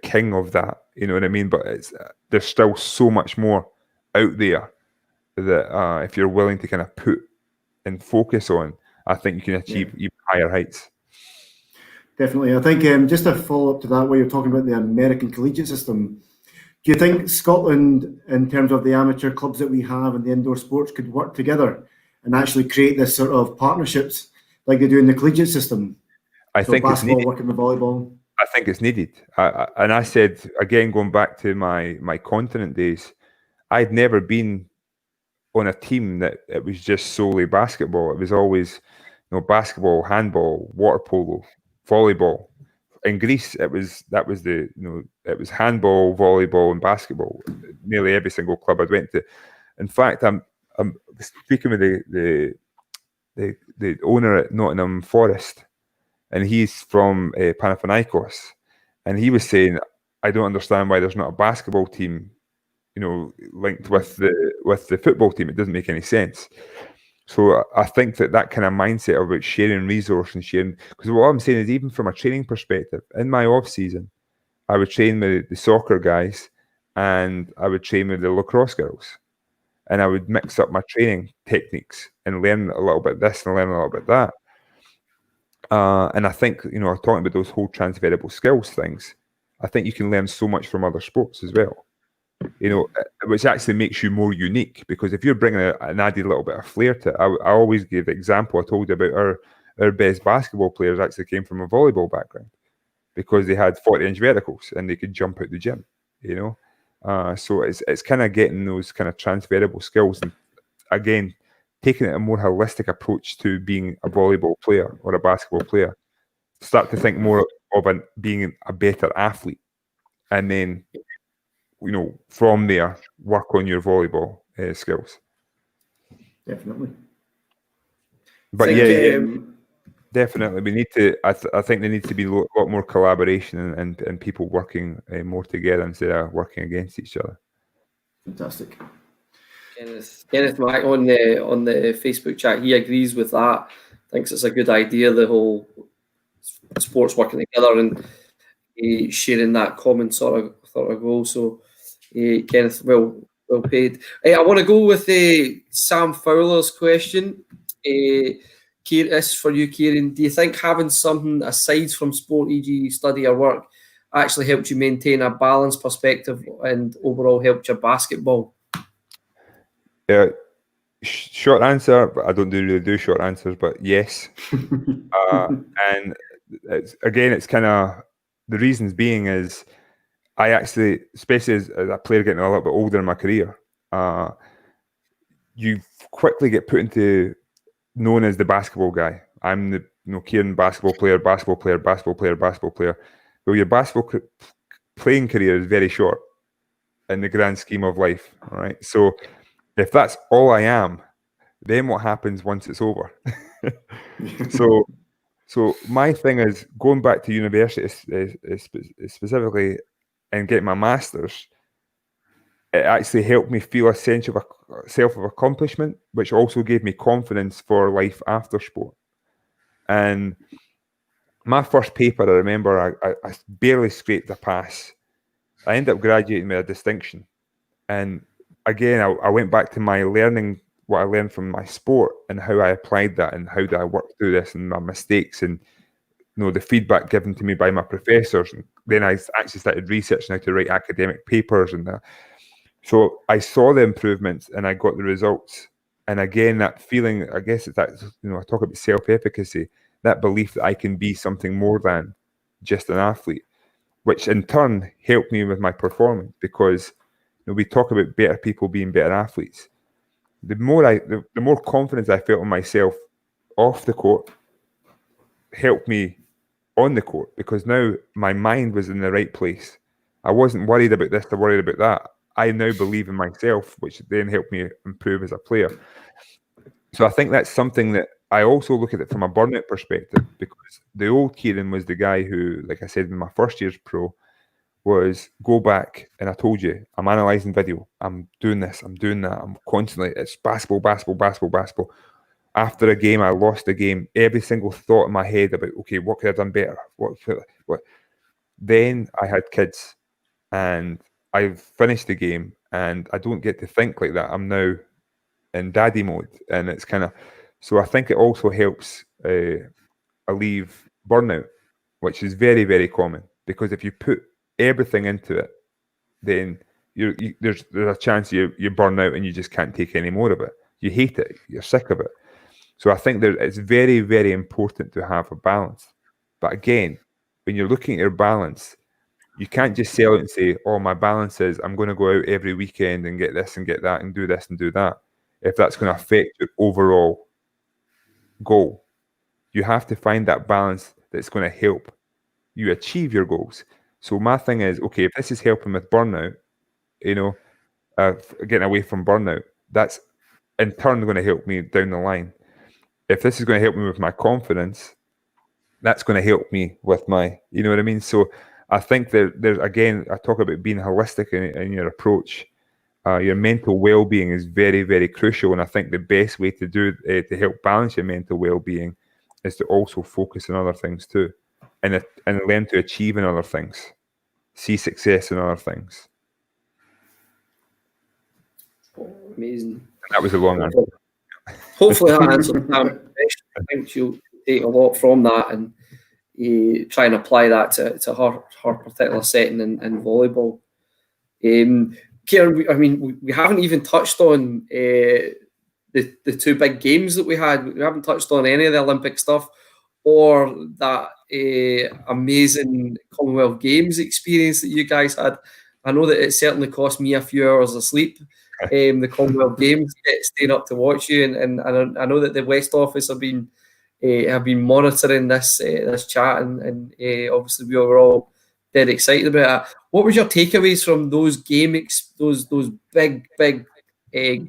king of that. You know what I mean? But there's still so much more out there that if you're willing to kind of put and focus on, I think you can achieve even higher heights. Definitely. I think just to follow up to that, where you're talking about the American collegiate system, do you think Scotland, in terms of the amateur clubs that we have and the indoor sports, could work together and actually create this sort of partnerships like they do in the collegiate system? I think it's needed. Working with volleyball. I think it's needed. And I said, again, going back to my continent days, I'd never been on a team that it was just solely basketball. It was always, basketball, handball, water polo, volleyball. In Greece, it was handball, volleyball, and basketball. Nearly every single club I went to. In fact, I'm speaking with the owner at Nottingham Forest, and he's from Panathinaikos, and he was saying, I don't understand why there's not a basketball team, linked with the football team. It doesn't make any sense. So I think that kind of mindset about sharing resource and sharing, because what I'm saying is, even from a training perspective, in my off season, I would train with the soccer guys and I would train with the lacrosse girls. and I would mix up my training techniques and learn a little bit of this and learn a little bit of that. And I think, talking about those whole transferable skills things, I think you can learn so much from other sports as well, which actually makes you more unique, because if you're bringing an added little bit of flair to it, I always give the example I told you about our best basketball players actually came from a volleyball background because they had 40-inch verticals and they could jump out the gym, so it's kind of getting those kind of transferable skills and, again, taking it a more holistic approach to being a volleyball player or a basketball player. Start to think more of being a better athlete, and then, from there, work on your volleyball skills. Definitely. But definitely, we need to. I think there needs to be a lot more collaboration and people working more together instead of working against each other. Fantastic. Kenneth Mack on the Facebook chat, he agrees with that. Thinks it's a good idea, the whole sports working together and sharing that common sort of goal. So, Kenneth, well paid. I want to go with Sam Fowler's question. This for you, Kieran. Do you think having something aside from sport, e.g. study or work, actually helped you maintain a balanced perspective and overall helped your basketball? Short answer, but I don't really do short answers, but yes. And it's kind of, the reasons being is I actually, especially as a player getting a little bit older in my career, you quickly get put into known as the basketball guy. I'm the Kieran basketball player. Well, your basketball playing career is very short in the grand scheme of life. All right, so if that's all I am, then what happens once it's over? So my thing is going back to university specifically and getting my master's. It actually helped me feel a sense of accomplishment, which also gave me confidence for life after sport. And my first paper, I remember, I barely scraped a pass. I ended up graduating with a distinction. And again, I went back to my learning, what I learned from my sport and how I applied that and how did I work through this and my mistakes and the feedback given to me by my professors. And then I actually started researching how to write academic papers and that. So I saw the improvements and I got the results. And again, that feeling, I guess it's that, I talk about self-efficacy, that belief that I can be something more than just an athlete, which in turn helped me with my performance, because we talk about better people being better athletes. The more confidence I felt in myself off the court helped me on the court, because now my mind was in the right place. I wasn't worried about this or worried about that. I now believe in myself, which then helped me improve as a player. So I think that's something that I also look at it from a burnout perspective, because the old Kieran was the guy who, like I said, in my first year's pro, was go back and I told you, I'm analysing video, I'm doing this, I'm doing that, I'm constantly, it's basketball. After a game, I lost the game, every single thought in my head about, okay, what could I have done better? What? Then I had kids and I finished the game and I don't get to think like that. I'm now in daddy mode, and it's kind of, so I think it also helps alleviate burnout, which is very, very common, because if you put everything into it, then there's a chance you burn out and you just can't take any more of it. You hate it, you're sick of it. So I think it's very, very important to have a balance. But again, when you're looking at your balance, you can't just sell it and say, oh, my balance is I'm going to go out every weekend and get this and get that and do this and do that. If that's going to affect your overall goal, you have to find that balance that's going to help you achieve your goals. So my thing is, okay, if this is helping with burnout, getting away from burnout, that's in turn going to help me down the line. If this is going to help me with my confidence, that's going to help me with my, you know what I mean? So I think there's, again, I talk about being holistic in your approach. Your mental well-being is very, very crucial. And I think the best way to do to help balance your mental well-being is to also focus on other things too. And learn to achieve in other things. See success in other things. Amazing. And that was a long answer. Hopefully that answers that question. I think she'll take a lot from that and try and apply that to her particular setting in volleyball. Kieran, we haven't even touched on the two big games that we had. We haven't touched on any of the Olympic stuff or that amazing Commonwealth Games experience that you guys had. I know that it certainly cost me a few hours of sleep. The Commonwealth Games, staying up to watch you, and I know that the West Office have been monitoring this chat, and obviously we were all dead excited about it. What was your takeaways from those those big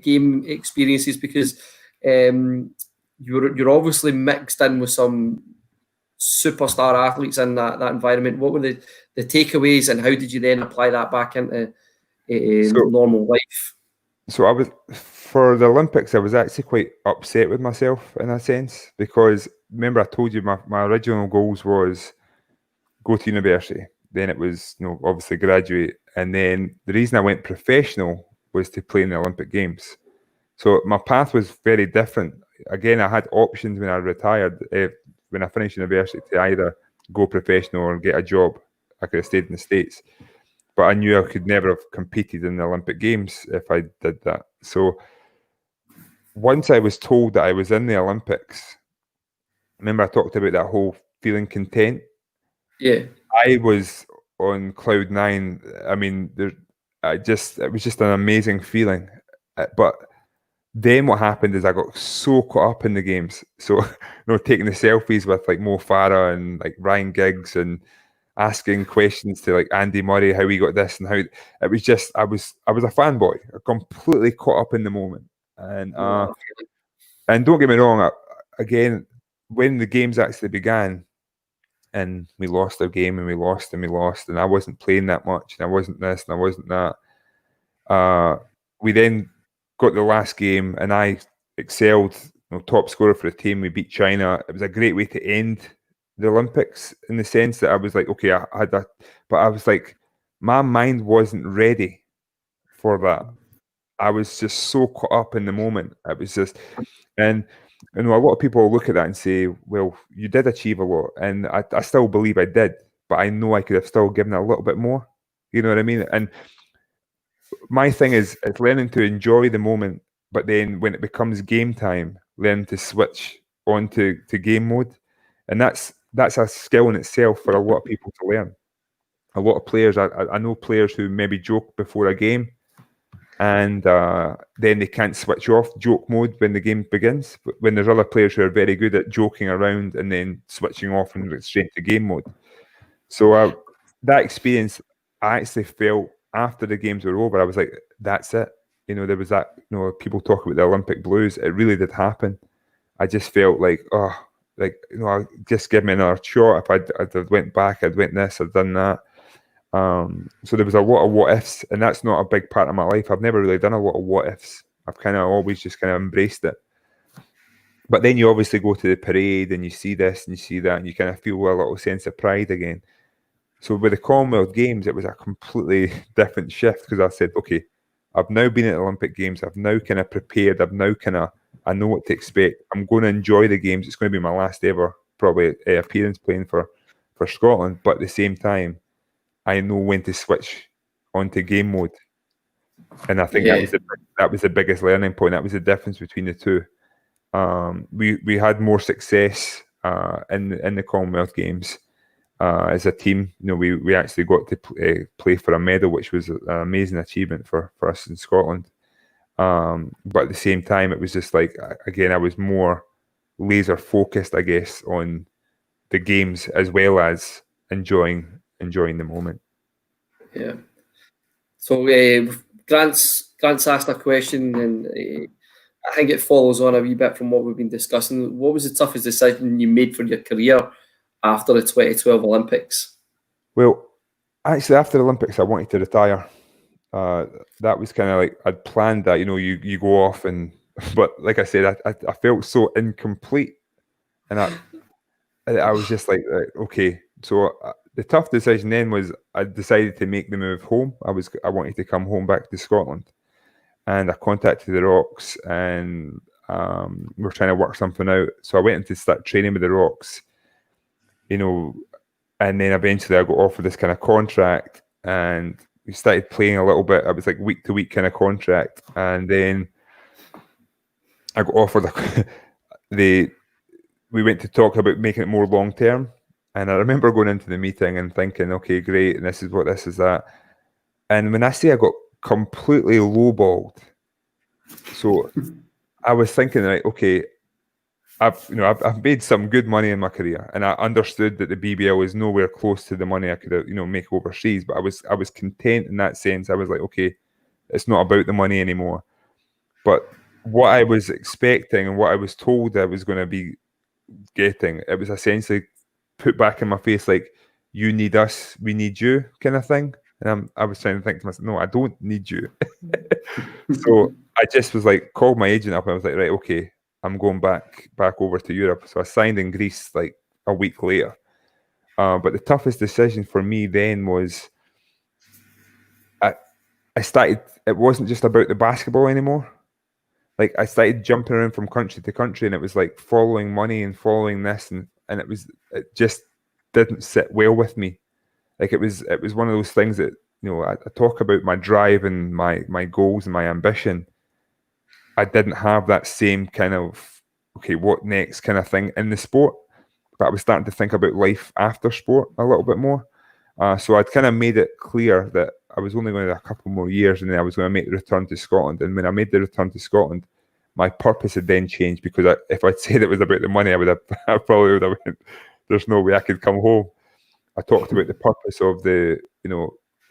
game experiences? Because you're obviously mixed in with some superstar athletes in that environment. What were the takeaways, and how did you then apply that back into normal life? So I was, for the Olympics, I was actually quite upset with myself in a sense, because remember I told you my original goals was go to university. Then it was, obviously graduate. And then the reason I went professional was to play in the Olympic Games. So my path was very different. Again, I had options when I retired, when I finished university, to either go professional or get a job. I could have stayed in the States. But I knew I could never have competed in the Olympic Games if I did that. So once I was told that I was in the Olympics, remember I talked about that whole feeling content? Yeah. I was on cloud nine. I mean, it was just an amazing feeling. But then what happened is I got so caught up in the games. So, taking the selfies with like Mo Farah and like Ryan Giggs and asking questions to like Andy Murray, how he got this and how it was just, I was a fanboy, completely caught up in the moment. And don't get me wrong, again, when the games actually began and we lost our game and we lost and I wasn't playing that much and I wasn't this and I wasn't that, we then got the last game and I excelled, top scorer for the team. We beat China. It was a great way to end the Olympics, in the sense that I was like, okay, I had that, but I was like, my mind wasn't ready for that. I was just so caught up in the moment. It was just, and a lot of people look at that and say, well, you did achieve a lot, and I still believe I did, but I know I could have still given a little bit more. You know what I mean? And my thing is, it's learning to enjoy the moment, but then when it becomes game time, learn to switch on to game mode, and that's a skill in itself for a lot of people to learn. A lot of players, I know players who maybe joke before a game, and then they can't switch off joke mode when the game begins. But when there's other players who are very good at joking around and then switching off and straight to game mode. So that experience, I actually felt after the games were over, I was like, that's it. There was that, people talk about the Olympic blues. It really did happen. I just felt like, just give me another shot. If I'd went back, I'd went this, I'd done that. So there was a lot of what ifs, and that's not a big part of my life. I've never really done a lot of what ifs. I've kind of always just kind of embraced it. But then you obviously go to the parade and you see this and you see that, and you kind of feel a little sense of pride again. So with the Commonwealth Games, it was a completely different shift, because I said, okay, I've now been at the Olympic Games. I've now kind of prepared. I know what to expect. I'm going to enjoy the games. It's going to be my last ever probably appearance playing for Scotland. But at the same time, I know when to switch onto game mode. And I think that was the biggest learning point. That was the difference between the two. We had more success in the Commonwealth Games as a team. We actually got to play for a medal, which was an amazing achievement for us in Scotland. But at the same time, it was just like, again, I was more laser focused, I guess, on the games as well as enjoying the moment. Yeah. So Grant's asked a question, and I think it follows on a wee bit from what we've been discussing. What was the toughest decision you made for your career after the 2012 Olympics? Well, actually, after the Olympics, I wanted to retire. That was kind of like, I'd planned that, you go off, but like I said, I felt so incomplete, and I was just like, okay. So the tough decision then was I decided to make the move home. I wanted to come home back to Scotland, and I contacted the Rocks, and we're trying to work something out. So I went in to start training with the Rocks, you know, and then eventually I got offered this kind of contract, and we started playing a little bit. I was like week to week kind of contract, and then I got offered we went to talk about making it more long term. And I remember going into the meeting and thinking, okay, great, and this is what, this is that. And when I say I got completely lowballed, so I was thinking, right, okay, I've made some good money in my career, and I understood that the BBL is nowhere close to the money I could make overseas. But I was content in that sense. I was like, okay, it's not about the money anymore. But what I was expecting and what I was told I was going to be getting, it was essentially put back in my face, like, you need us, we need you, kind of thing. And I was trying to think to myself, no, I don't need you. So I just was like, called my agent up, and I was like, right, okay, I'm going back over to Europe. So I signed in Greece like a week later. But the toughest decision for me then was I started, it wasn't just about the basketball anymore. Like, I started jumping around from country to country, and it was like following money and following this, and it just didn't sit well with me. Like, it was one of those things that, I talk about my drive and my goals and my ambition. I didn't have that same kind of, okay, what next kind of thing in the sport, but I was starting to think about life after sport a little bit more. So I'd kind of made it clear that I was only going to a couple more years, and then I was going to make the return to Scotland. And when I made the return to Scotland, my purpose had then changed, because if I'd said it was about the money, I probably would have went, there's no way I could come home. I talked about the purpose of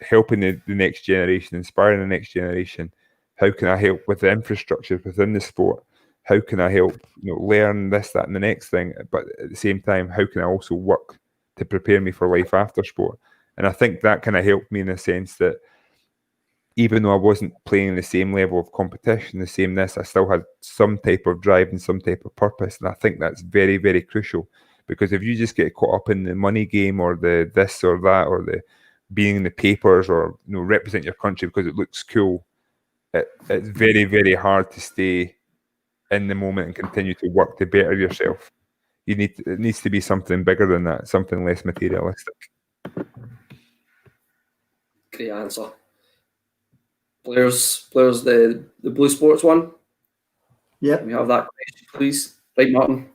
helping the next generation, inspiring the next generation. How can I help with the infrastructure within the sport? How can I help, learn this, that, and the next thing? But at the same time, how can I also work to prepare me for life after sport? And I think that kind of helped me in the sense that even though I wasn't playing the same level of competition, the same this, I still had some type of drive and some type of purpose. And I think that's very, very crucial, because if you just get caught up in the money game, or the this or that, or the being in the papers, or represent your country because it looks cool, it's very, very hard to stay in the moment and continue to work to better yourself. It needs to be something bigger than that, something less materialistic. Great answer. Players, the Blue Sports one. Yeah. Can we have that question, please? Right, Martin.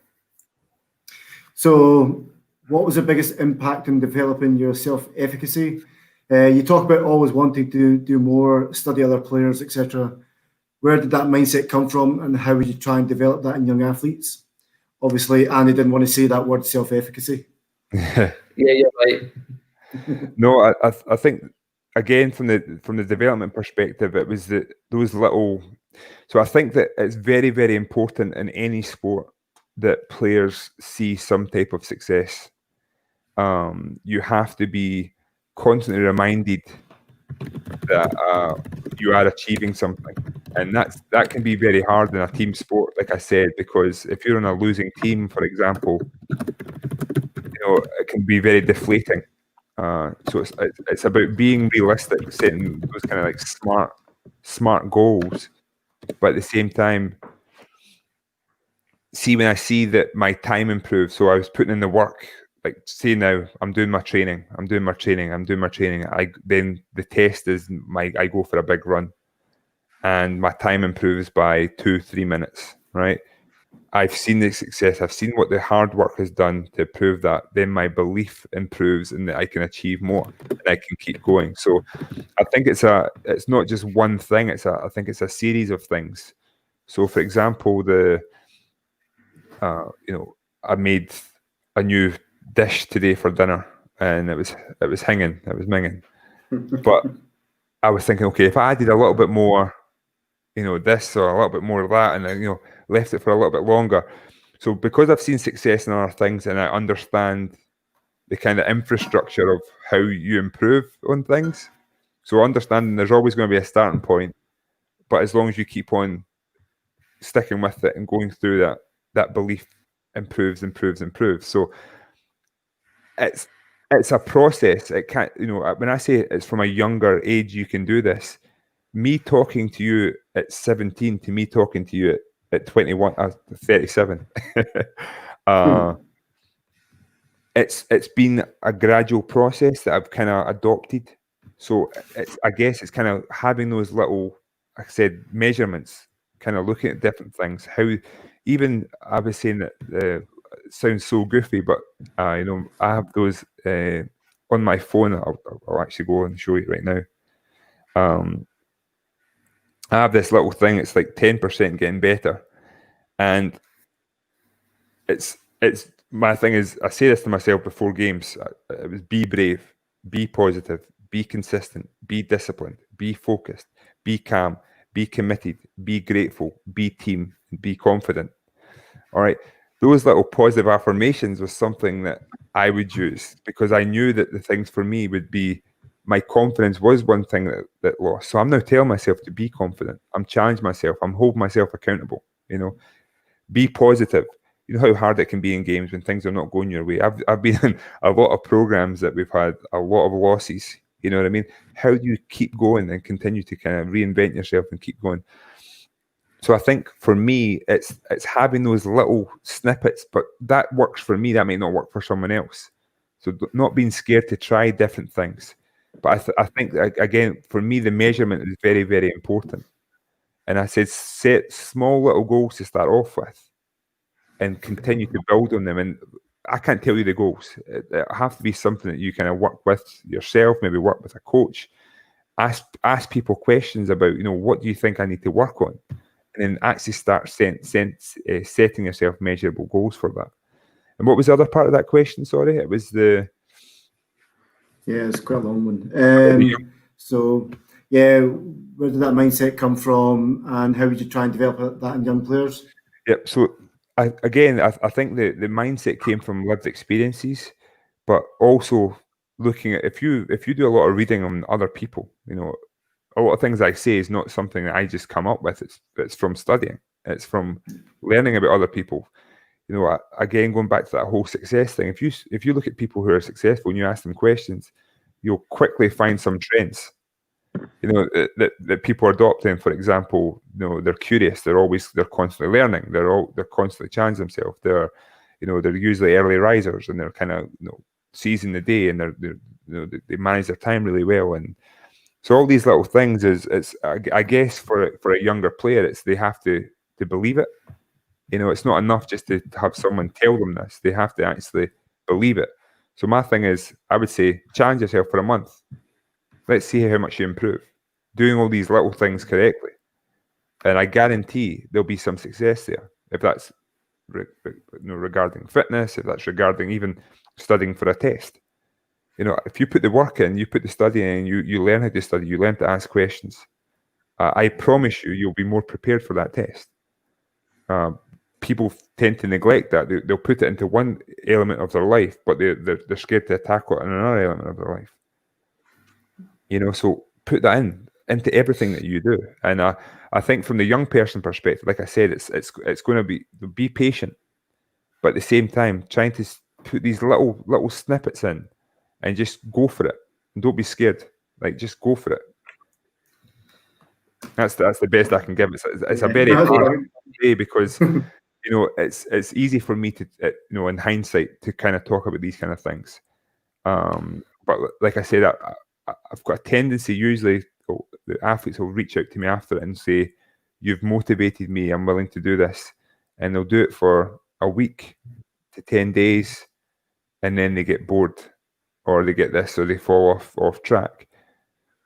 So, what was the biggest impact in developing your self-efficacy? You talk about always wanting to do more, study other players, etc. Where did that mindset come from, and how would you try and develop that in young athletes? Obviously, Andy didn't want to say that word, self-efficacy. Yeah, you're right. No, I think, again, from the development perspective, it was those little. So I think that it's very, very important in any sport that players see some type of success. You have to be constantly reminded that you are achieving something, and that can be very hard in a team sport, like I said, because if you're on a losing team, for example, it can be very deflating. So it's about being realistic, setting those kind of like smart goals, but at the same time, when I see that my time improves, so I was putting in the work. Like, say now, I'm doing my training. Then the test is I go for a big run, and my time improves by 2-3 minutes. Right? I've seen the success. I've seen what the hard work has done to prove that. Then my belief improves, and that I can achieve more, and I can keep going. So I think it's not just one thing. I think it's a series of things. So, for example, I made a new dish today for dinner, and it was minging. But I was thinking, okay, if I added a little bit more, this, or a little bit more of that, and then, left it for a little bit longer. So because I've seen success in other things, and I understand the kind of infrastructure of how you improve on things, so understanding there's always going to be a starting point, but as long as you keep on sticking with it and going through that belief improves. So it's a process. It can't, when I say it's from a younger age you can do this, me talking to you at 17 to me talking to you at 21, 37. It's been a gradual process that I've kind of adopted. So I guess it's kind of having those little, like I said, measurements, kind of looking at different things. How even I was saying that it sounds so goofy, but I have those on my phone. I'll actually go and show you right now. I have this little thing. It's like 10% getting better, and it's my thing is I say this to myself before games. It was be brave, be positive, be consistent, be disciplined, be focused, be calm, be committed, be grateful, be team, and be confident. All right. Those little positive affirmations was something that I would use because I knew that the things for me would be my confidence was one thing that lost. So I'm now telling myself to be confident. I'm challenging myself. I'm holding myself accountable. Be positive. You know how hard it can be in games when things are not going your way. I've been in a lot of programs that we've had a lot of losses. You know what I mean? How do you keep going and continue to kind of reinvent yourself and keep going? So I think for me, it's having those little snippets, but that works for me. That may not work for someone else. So not being scared to try different things. But I think, again, for me, the measurement is very, very important. And I said, set small little goals to start off with and continue to build on them. And I can't tell you the goals. It have to be something that you kind of work with yourself, maybe work with a coach. Ask people questions about, what do you think I need to work on? And then actually start setting yourself measurable goals for that. And what was the other part of that question? Sorry, it was the... Yeah, it's quite a long one. So, yeah, where did that mindset come from and how would you try and develop that in young players? Yep. So, I think the mindset came from lived experiences, but also looking at if you do a lot of reading on other people, a lot of things I say is not something that I just come up with. It's from studying. It's from learning about other people. Again, going back to that whole success thing. If you look at people who are successful and you ask them questions, you'll quickly find some trends. That people are adopting. For example, they're curious. They're constantly learning. They're constantly challenging themselves. They're usually early risers and they're kind of seizing the day and they manage their time really well. And so all these little things I guess for a younger player, they have to believe it. It's not enough just to have someone tell them this. They have to actually believe it. So my thing is, I would say, challenge yourself for a month. Let's see how much you improve. Doing all these little things correctly. And I guarantee there'll be some success there. If that's regarding fitness, if that's regarding even studying for a test. If you put the work in, you put the study in, you learn how to study, you learn to ask questions. I promise you'll be more prepared for that test. People tend to neglect that. They'll put it into one element of their life, but they're scared to tackle it in another element of their life. So put that into everything that you do. And I think from the young person perspective, like I said, it's going to be patient, but at the same time, trying to put these little snippets in and just go for it. And don't be scared. Like, just go for it. That's the best I can give. It's a very hard day because it's easy for me to in hindsight to kind of talk about these kind of things. But like I said, I've got a tendency usually the athletes will reach out to me after it and say, "You've motivated me. I'm willing to do this," and they'll do it for a week to 10 days, and then they get bored, or they get this, or they fall off track.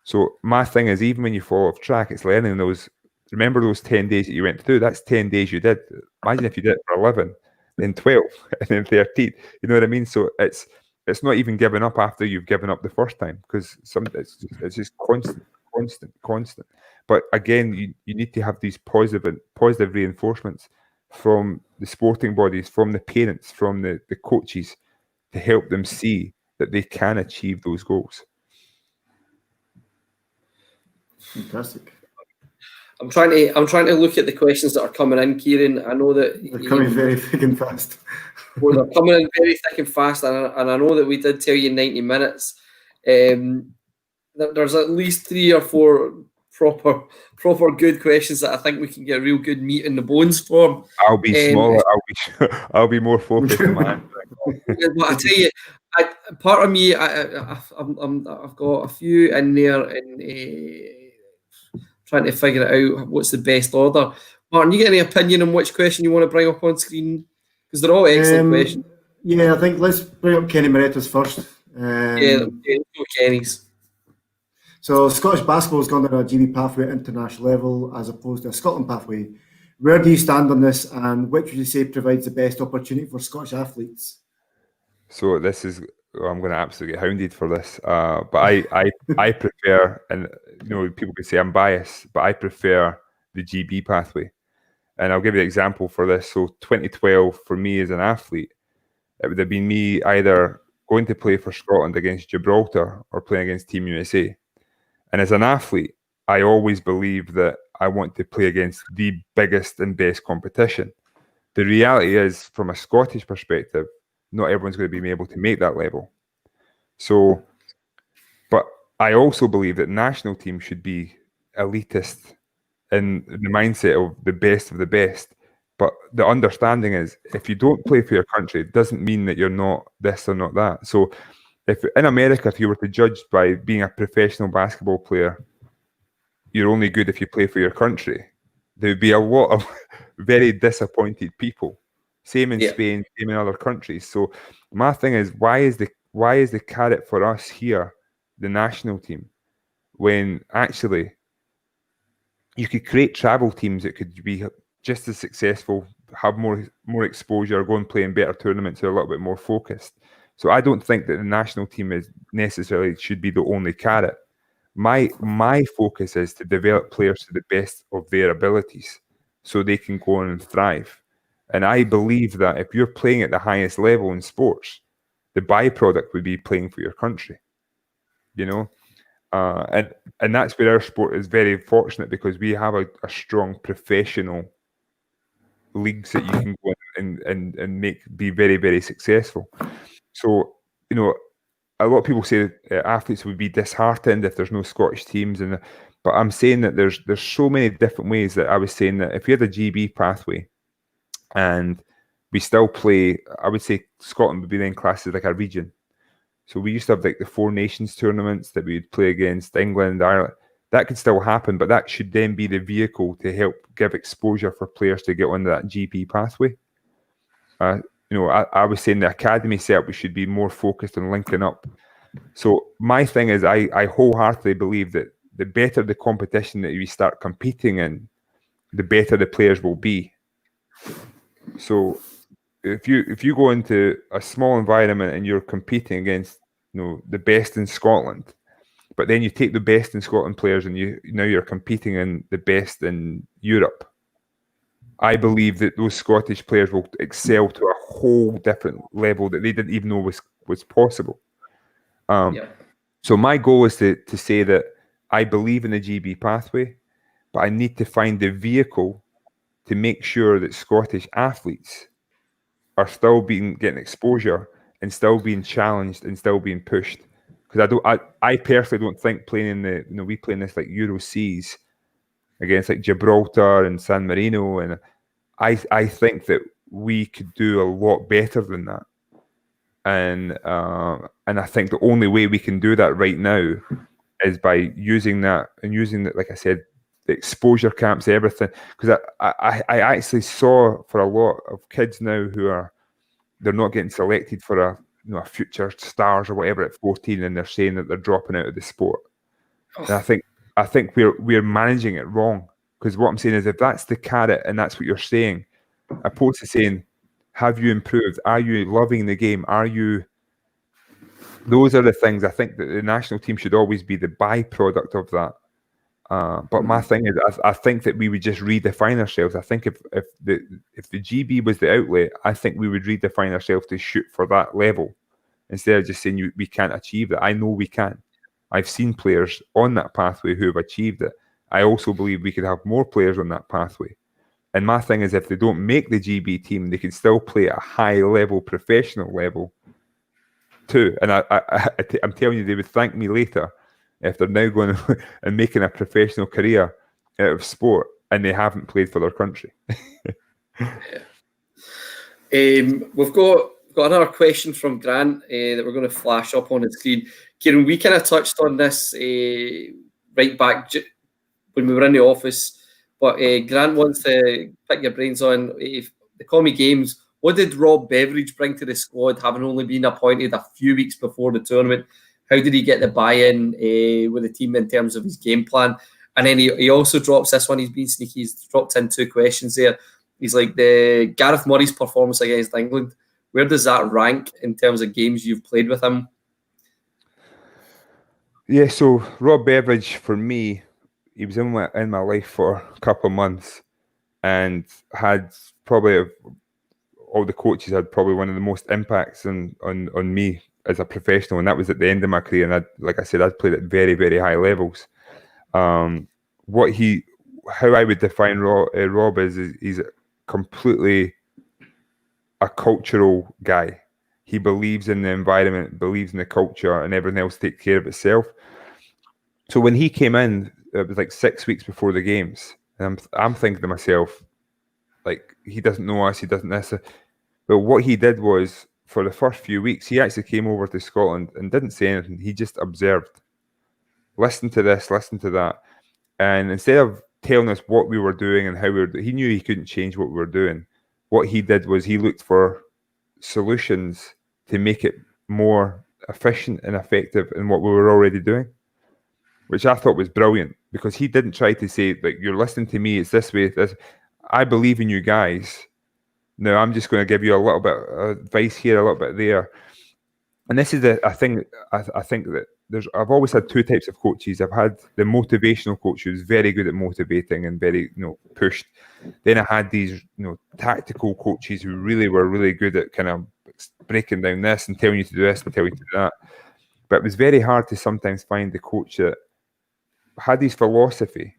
So my thing is, even when you fall off track, it's learning those. Remember those 10 days that you went to do? That's 10 days you did. Imagine if you did it for 11, then 12, and then 13. You know what I mean? So it's not even giving up after you've given up the first time, because it's just constant. But again, you need to have these positive reinforcements from the sporting bodies, from the parents, from the coaches, to help them see that they can achieve those goals. Fantastic. I'm trying to look at the questions that are coming in, Kieran. I know that they're coming very thick and fast. Well, they're coming in very thick and fast, and I know that we did tell you 90 minutes. There's at least 3 or 4 proper good questions that I think we can get real good meat in the bones for. I'll be smaller. I'll be more focused on my But I tell you, part of me, I've got a few in there and trying to figure it out what's the best order. Martin, you get any opinion on which question you want to bring up on screen? Because they're all excellent questions. Yeah, I think let's bring up Kenny Moretta's first. Go Kenny's. So Scottish basketball has gone down a GB pathway at international level as opposed to a Scotland pathway. Where do you stand on this, and which would you say provides the best opportunity for Scottish athletes? So this is, I'm going to absolutely get hounded for this, but I prefer, and people could say I'm biased, but I prefer the GB pathway. And I'll give you an example for this. So 2012 for me as an athlete, it would have been me either going to play for Scotland against Gibraltar or playing against Team USA. And as an athlete, I always believe that I want to play against the biggest and best competition. The reality is, from a Scottish perspective, not everyone's going to be able to make that level. So, but I also believe that national teams should be elitist in the mindset of the best. But the understanding is, if you don't play for your country, it doesn't mean that you're not this or not that. So if in America, if you were to judge by being a professional basketball player, you're only good if you play for your country, there would be a lot of very disappointed people. Same in Spain, same in other countries. So my thing is, why is the carrot for us here the national team, when actually you could create travel teams that could be just as successful, have more exposure, go and play in better tournaments that are a little bit more focused. So I don't think that the national team is necessarily should be the only carrot. My focus is to develop players to the best of their abilities so they can go on and thrive. And I believe that if you're playing at the highest level in sports, the byproduct would be playing for your country. And that's where our sport is very fortunate, because we have a strong professional leagues that you can go and be very, very successful. So, a lot of people say athletes would be disheartened if there's no Scottish teams, but I'm saying that there's so many different ways. That I was saying that if we had a GB pathway and we still play, I would say Scotland would be then classed as like a region. So we used to have like the Four Nations tournaments that we'd play against England, Ireland. That could still happen, but that should then be the vehicle to help give exposure for players to get onto that GB pathway. I was saying the academy setup, we should be more focused on linking up. So my thing is, I wholeheartedly believe that the better the competition that we start competing in, the better the players will be. So if you go into a small environment and you're competing against the best in Scotland, but then you take the best in Scotland players and you're competing in the best in Europe, I believe that those Scottish players will excel to a whole different level that they didn't even know was possible. So my goal is to say that I believe in the GB pathway, but I need to find the vehicle to make sure that Scottish athletes are still getting exposure and still being challenged and still being pushed. Because I personally don't think playing in we play in this like Euro Seas against like Gibraltar and San Marino, and I think that we could do a lot better than that. And I think the only way we can do that right now is by using that, like I said, the exposure camps, everything. Because I actually saw for a lot of kids now they're not getting selected for a future stars or whatever at 14, and they're saying that they're dropping out of the sport. And I think we're managing it wrong, because what I'm saying is, if that's the carrot and that's what you're saying, opposed to saying, have you improved? Are you loving the game? Those are the things I think that the national team should always be the byproduct of that. But my thing is, I think that we would just redefine ourselves. I think if the GB was the outlet, I think we would redefine ourselves to shoot for that level instead of just saying we can't achieve that. I know we can. I've seen players on that pathway who have achieved it. I also believe we could have more players on that pathway. And my thing is, if they don't make the GB team, they can still play at a high level, professional level too. And I'm telling you, they would thank me later if they're now going and making a professional career out of sport and they haven't played for their country. We've got another question from Grant that we're going to flash up on the screen. Kieran, we kind of touched on this right back when we were in the office, but Grant wants to pick your brains on if the Commie Games. What did Rob Beveridge bring to the squad, having only been appointed a few weeks before the tournament? How did he get the buy-in with the team in terms of his game plan? And then he also drops this one. He's been sneaky. He's dropped in 2 questions there. He's like, the Gareth Murray's performance against England, where does that rank in terms of games you've played with him? Yeah, so Rob Beveridge, for me, he was in my life for a couple of months and had probably, all the coaches had probably one of the most impacts on me as a professional, and that was at the end of my career. And like I said, I'd played at very, very high levels. How I would define Rob is he's completely a cultural guy. He believes in the environment, believes in the culture, and everything else takes care of itself. So when he came in, it was like 6 weeks before the games, and I'm thinking to myself, like, he doesn't know us, he doesn't this. But what he did was, for the first few weeks, he actually came over to Scotland and didn't say anything. He just observed, listened to this, listened to that, and instead of telling us what we were doing and how we were doing, he knew he couldn't change what we were doing. What he did was he looked for solutions to make it more efficient and effective in what we were already doing, which I thought was brilliant, because he didn't try to say, like, you're listening to me, it's this way, this. I believe in you guys. Now I'm just going to give you a little bit of advice here, a little bit there. And this is I think that I've always had 2 types of coaches. I've had the motivational coach who's very good at motivating and very, pushed. Then I had these, tactical coaches who were really good at kind of breaking down this and telling you to do this and telling you to do that. But it was very hard to sometimes find the coach that had his philosophy,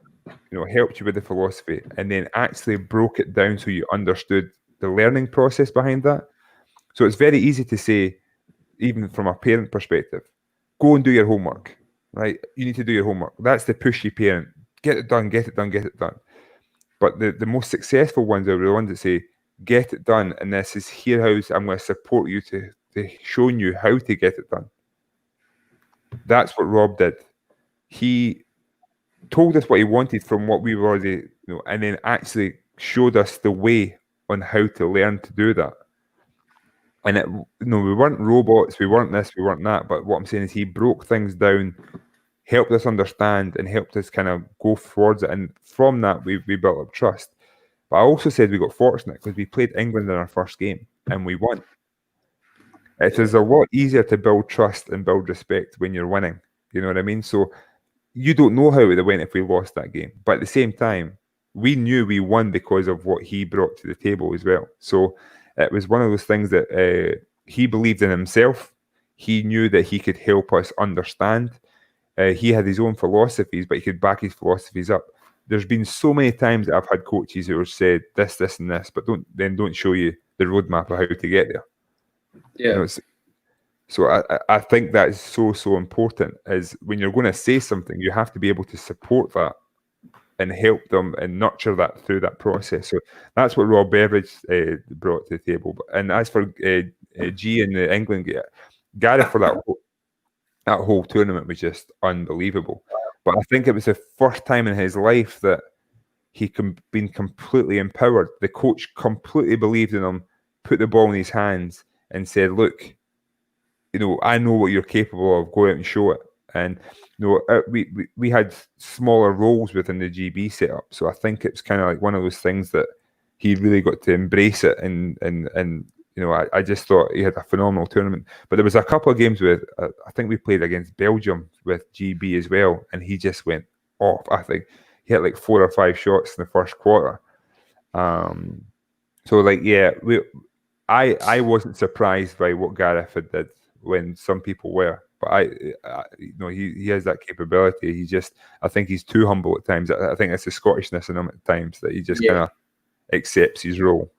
helped you with the philosophy, and then actually broke it down so you understood the learning process behind that. So it's very easy to say, even from a parent perspective, go and do your homework, right? You need to do your homework. That's the pushy parent. Get it done, get it done, get it done. But the most successful ones are the ones that say, get it done, and this is here how I'm going to support you to showing you how to get it done. That's what Rob did. He told us what he wanted from what we were already, and then actually showed us the way on how to learn to do that. And we weren't robots, we weren't this, we weren't that. But what I'm saying is he broke things down, helped us understand, and helped us kind of go towards it. And from that, we built up trust. But I also said we got fortunate because we played England in our first game and we won. It is a lot easier to build trust and build respect when you're winning. You know what I mean? So you don't know how it went if we lost that game. But at the same time, we knew we won because of what he brought to the table as well. So it was one of those things that he believed in himself. He knew that he could help us understand. He had his own philosophies, but he could back his philosophies up. There's been so many times that I've had coaches who have said this, this, and this, but don't show you the roadmap of how to get there. Yeah. So I think that is so important. Is when you're going to say something, you have to be able to support that and help them and nurture that through that process. So that's what Rob Beveridge brought to the table. And as for G in the England, Gareth for that whole tournament was just unbelievable. But I think it was the first time in his life that he been completely empowered. The coach completely believed in him, put the ball in his hands, and said, "Look, I know what you're capable of. Go out and show it." And we had smaller roles within the GB setup, so I think it's kind of like one of those things that he really got to embrace it. And I just thought he had a phenomenal tournament. But there was a couple of games with I think we played against Belgium with GB as well, and he just went off. I think he hit like 4 or 5 shots in the first quarter. I wasn't surprised by what Gareth had did when some people were. But he has that capability. I think he's too humble at times. I think it's the Scottishness in him at times that he just kind of accepts his role.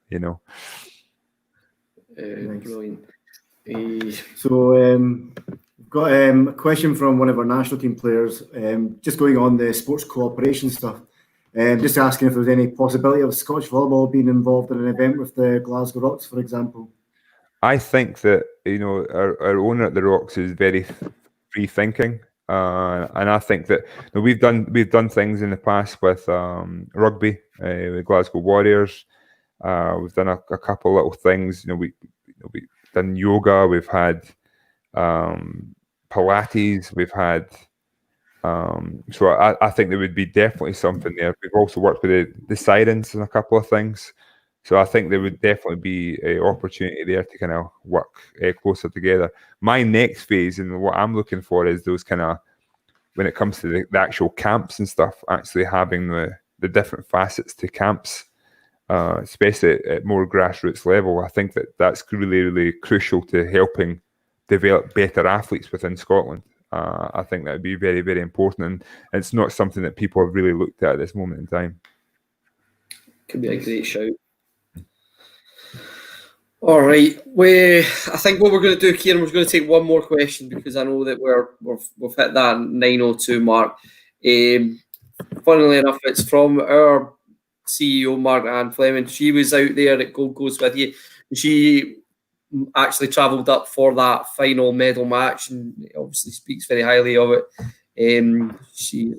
Brilliant. So we've Got a question from one of our national team players, just going on the sports cooperation stuff. Just asking if there's any possibility of Scottish volleyball being involved in an event with the Glasgow Rocks, for example. I think that our owner at the Rocks is very free thinking, and I think that we've done things in the past with rugby, with Glasgow Warriors. We've done a couple little things. We've done yoga. We've had Pilates. We've had. So I think there would be definitely something there. We've also worked with the Sirens and a couple of things. So I think there would definitely be an opportunity there to kind of work closer together. My next phase and what I'm looking for is those kind of, when it comes to the actual camps and stuff, actually having the different facets to camps, especially at more grassroots level. I think that's really, really crucial to helping develop better athletes within Scotland. I think that would be very, very important, and it's not something that people have really looked at this moment in time. Could be a great shout. All right, I think what we're going to do, Kieran, we're going to take one more question because I know that we've hit that 9:02 mark. Funnily enough, it's from our CEO, Margaret-Anne Fleming. She was out there at Gold Coast with you. She actually travelled up for that final medal match, and obviously speaks very highly of it. She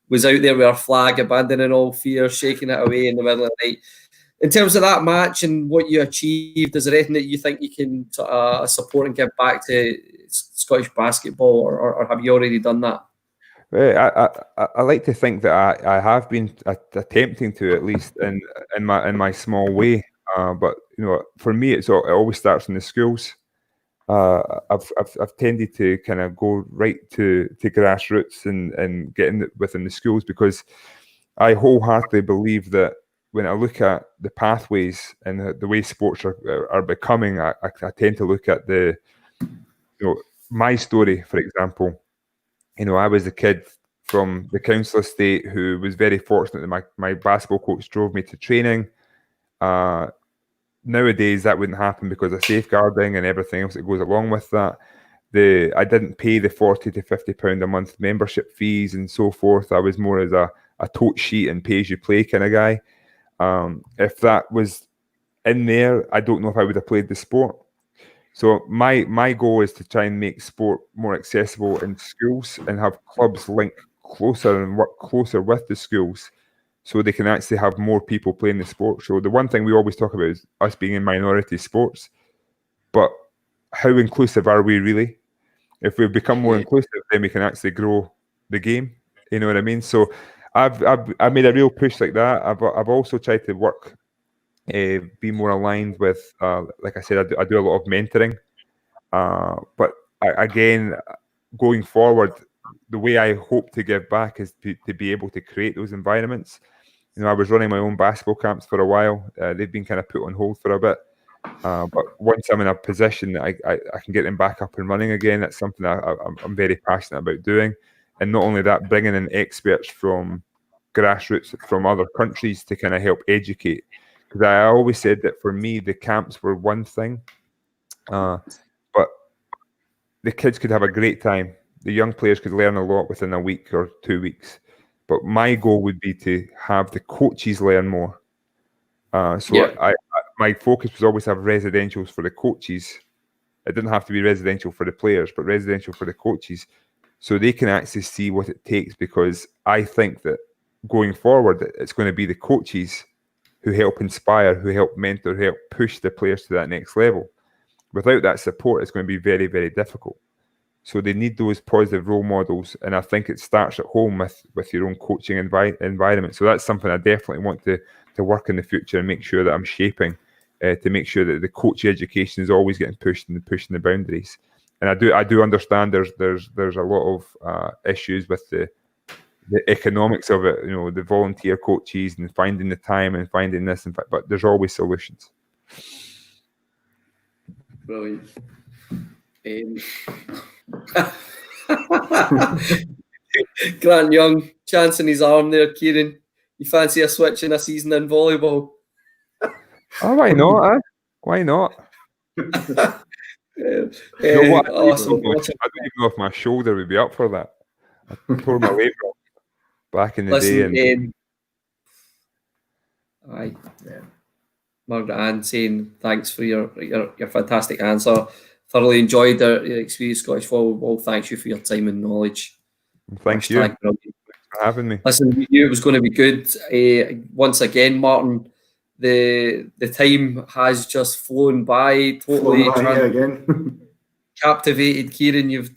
was out there with her flag, abandoning all fear, shaking it away in the middle of the night. In terms of that match and what you achieved, is there anything that you think you can support and give back to Scottish basketball, or have you already done that? I like to think that I have been attempting to, at least in my small way. But for me, it always starts in the schools. I've tended to kind of go right to grassroots and getting within the schools, because I wholeheartedly believe that when I look at the pathways and the way sports are becoming, I tend to look at my story, for example. I was a kid from the council estate who was very fortunate that my basketball coach drove me to training. Nowadays, that wouldn't happen because of safeguarding and everything else that goes along with that. I didn't pay the £40 to £50 a month membership fees and so forth. I was more as a tote sheet and pay-as-you-play kind of guy. If that was in there, I don't know if I would have played the sport. So my goal is to try and make sport more accessible in schools and have clubs link closer and work closer with the schools, so they can actually have more people playing the sport. So the one thing we always talk about is us being in minority sports, but how inclusive are we really? If we become more inclusive, then we can actually grow the game. You know what I mean? So I've made a real push like that. I've also tried to work, be more aligned with, like I said, I do a lot of mentoring. But again, going forward, the way I hope to give back is to be able to create those environments. I was running my own basketball camps for a while. They've been kind of put on hold for a bit. But once I'm in a position that I can get them back up and running again, that's something I'm very passionate about doing. And not only that, bringing in experts from grassroots from other countries to kind of help educate. Because I always said that for me, the camps were one thing, but the kids could have a great time. The young players could learn a lot within a week or 2 weeks. But my goal would be to have the coaches learn more. My focus was always have residentials for the coaches. It didn't have to be residential for the players, but residential for the coaches, so they can actually see what it takes. Because I think that going forward, it's going to be the coaches who help inspire, who help mentor, who help push the players to that next level. Without that support, it's going to be very, very difficult. So they need those positive role models, and I think it starts at home with your own coaching environment. So that's something I definitely want to work in the future and make sure that I'm shaping, to make sure that the coach education is always getting pushed and pushing the boundaries. And I do understand there's a lot of issues with the economics of it, the volunteer coaches and finding the time and finding this, but there's always solutions. Brilliant. Grant Young chancing his arm there, Kieran. You fancy a switch in a season in volleyball? Oh, why not? Why not? You know what? Awesome. I don't even know if my shoulder would be up for that. I tore my labrum back in the day. And Margaret Ann saying thanks for your fantastic answer. Thoroughly enjoyed your experience Scottish football. Thanks you for your time and knowledge. Thank you. Thanks for having me. Listen, we knew it was going to be good. Once again, Martin, the time has just flown by. Totally again. Captivated, Kieran. You've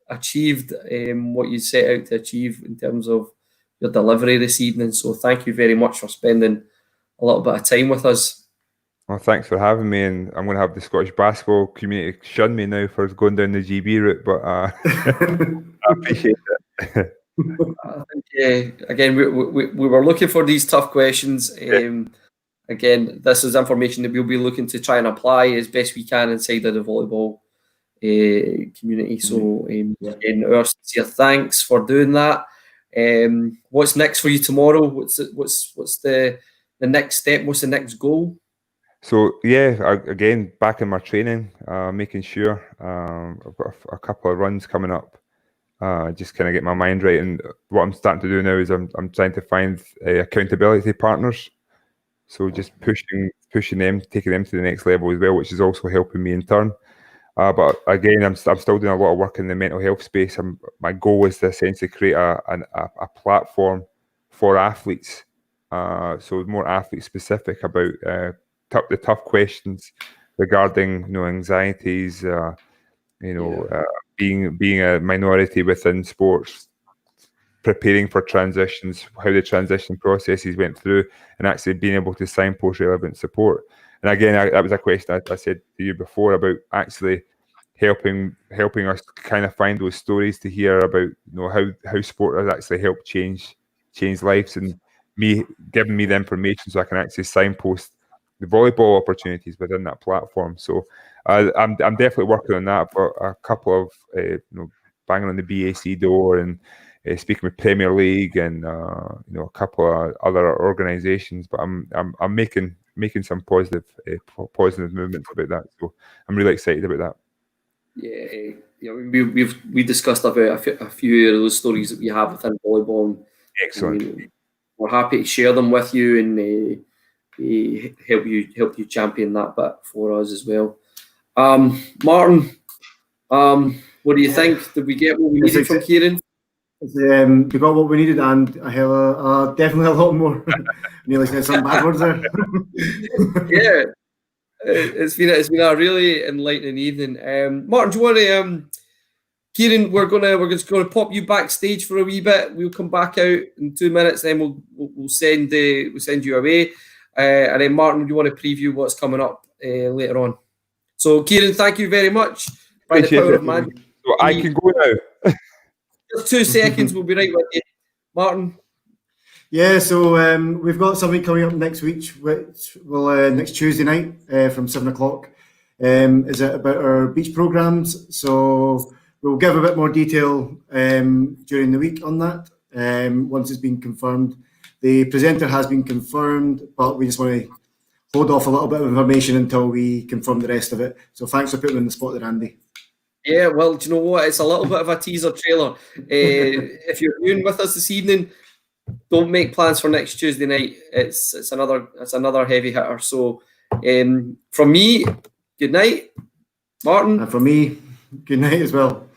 achieved what you set out to achieve in terms of your delivery this evening. So thank you very much for spending a little bit of time with us. Well, thanks for having me, and I'm going to have the Scottish basketball community shun me now for going down the GB route, but I appreciate it. I think, again, we were looking for these tough questions. Again, this is information that we'll be looking to try and apply as best we can inside of the volleyball community. So, again, our sincere thanks for doing that. What's next for you tomorrow? What's the next step? What's the next goal? So again, back in my training, making sure I've got a couple of runs coming up. Just kind of get my mind right, and what I'm starting to do now is I'm trying to find accountability partners. So just pushing them, taking them to the next level as well, which is also helping me in turn. But again, I'm still doing a lot of work in the mental health space. My goal is to essentially create a platform for athletes, so more athlete specific about the tough questions regarding anxieties, being a minority within sports, preparing for transitions, how the transition processes went through, and actually being able to signpost relevant support. And again, that was a question I said to you before about actually helping us kind of find those stories to hear about how sport has actually helped change lives, and giving me the information so I can actually signpost the volleyball opportunities within that platform. So I'm definitely working on that for a couple of banging on the BAC door and speaking with Premier League and a couple of other organisations. But I'm making some positive movements about that. So I'm really excited about that. Yeah, we discussed about a few of those stories that we have within volleyball. Excellent. We're happy to share them with you and help you champion that bit for us as well. Martin, what do you think? Did we get what we needed from Kieran? We got what we needed, and definitely a lot more. Nearly said some bad words there. Yeah, it's been a really enlightening evening. Martin, do you want to? Kieran, we're just gonna pop you backstage for a wee bit. We'll come back out in 2 minutes, then we'll send you away. And then Martin, do you want to preview what's coming up later on? So Kieran, thank you very much. By the power of magic. So I can go now. Just 2 seconds, we'll be right with you. Martin? Yeah, so we've got something coming up next week, which will next Tuesday night from 7 o'clock. Is it about our beach programmes? So we'll give a bit more detail during the week on that once it's been confirmed. The presenter has been confirmed, but we just want to hold off a little bit of information until we confirm the rest of it. So thanks for putting me on the spot there, Andy. Yeah, well, do you know what? It's a little bit of a teaser trailer. If you're viewing with us this evening, don't make plans for next Tuesday night. It's another heavy hitter. So from me, good night, Martin. And from me, good night as well.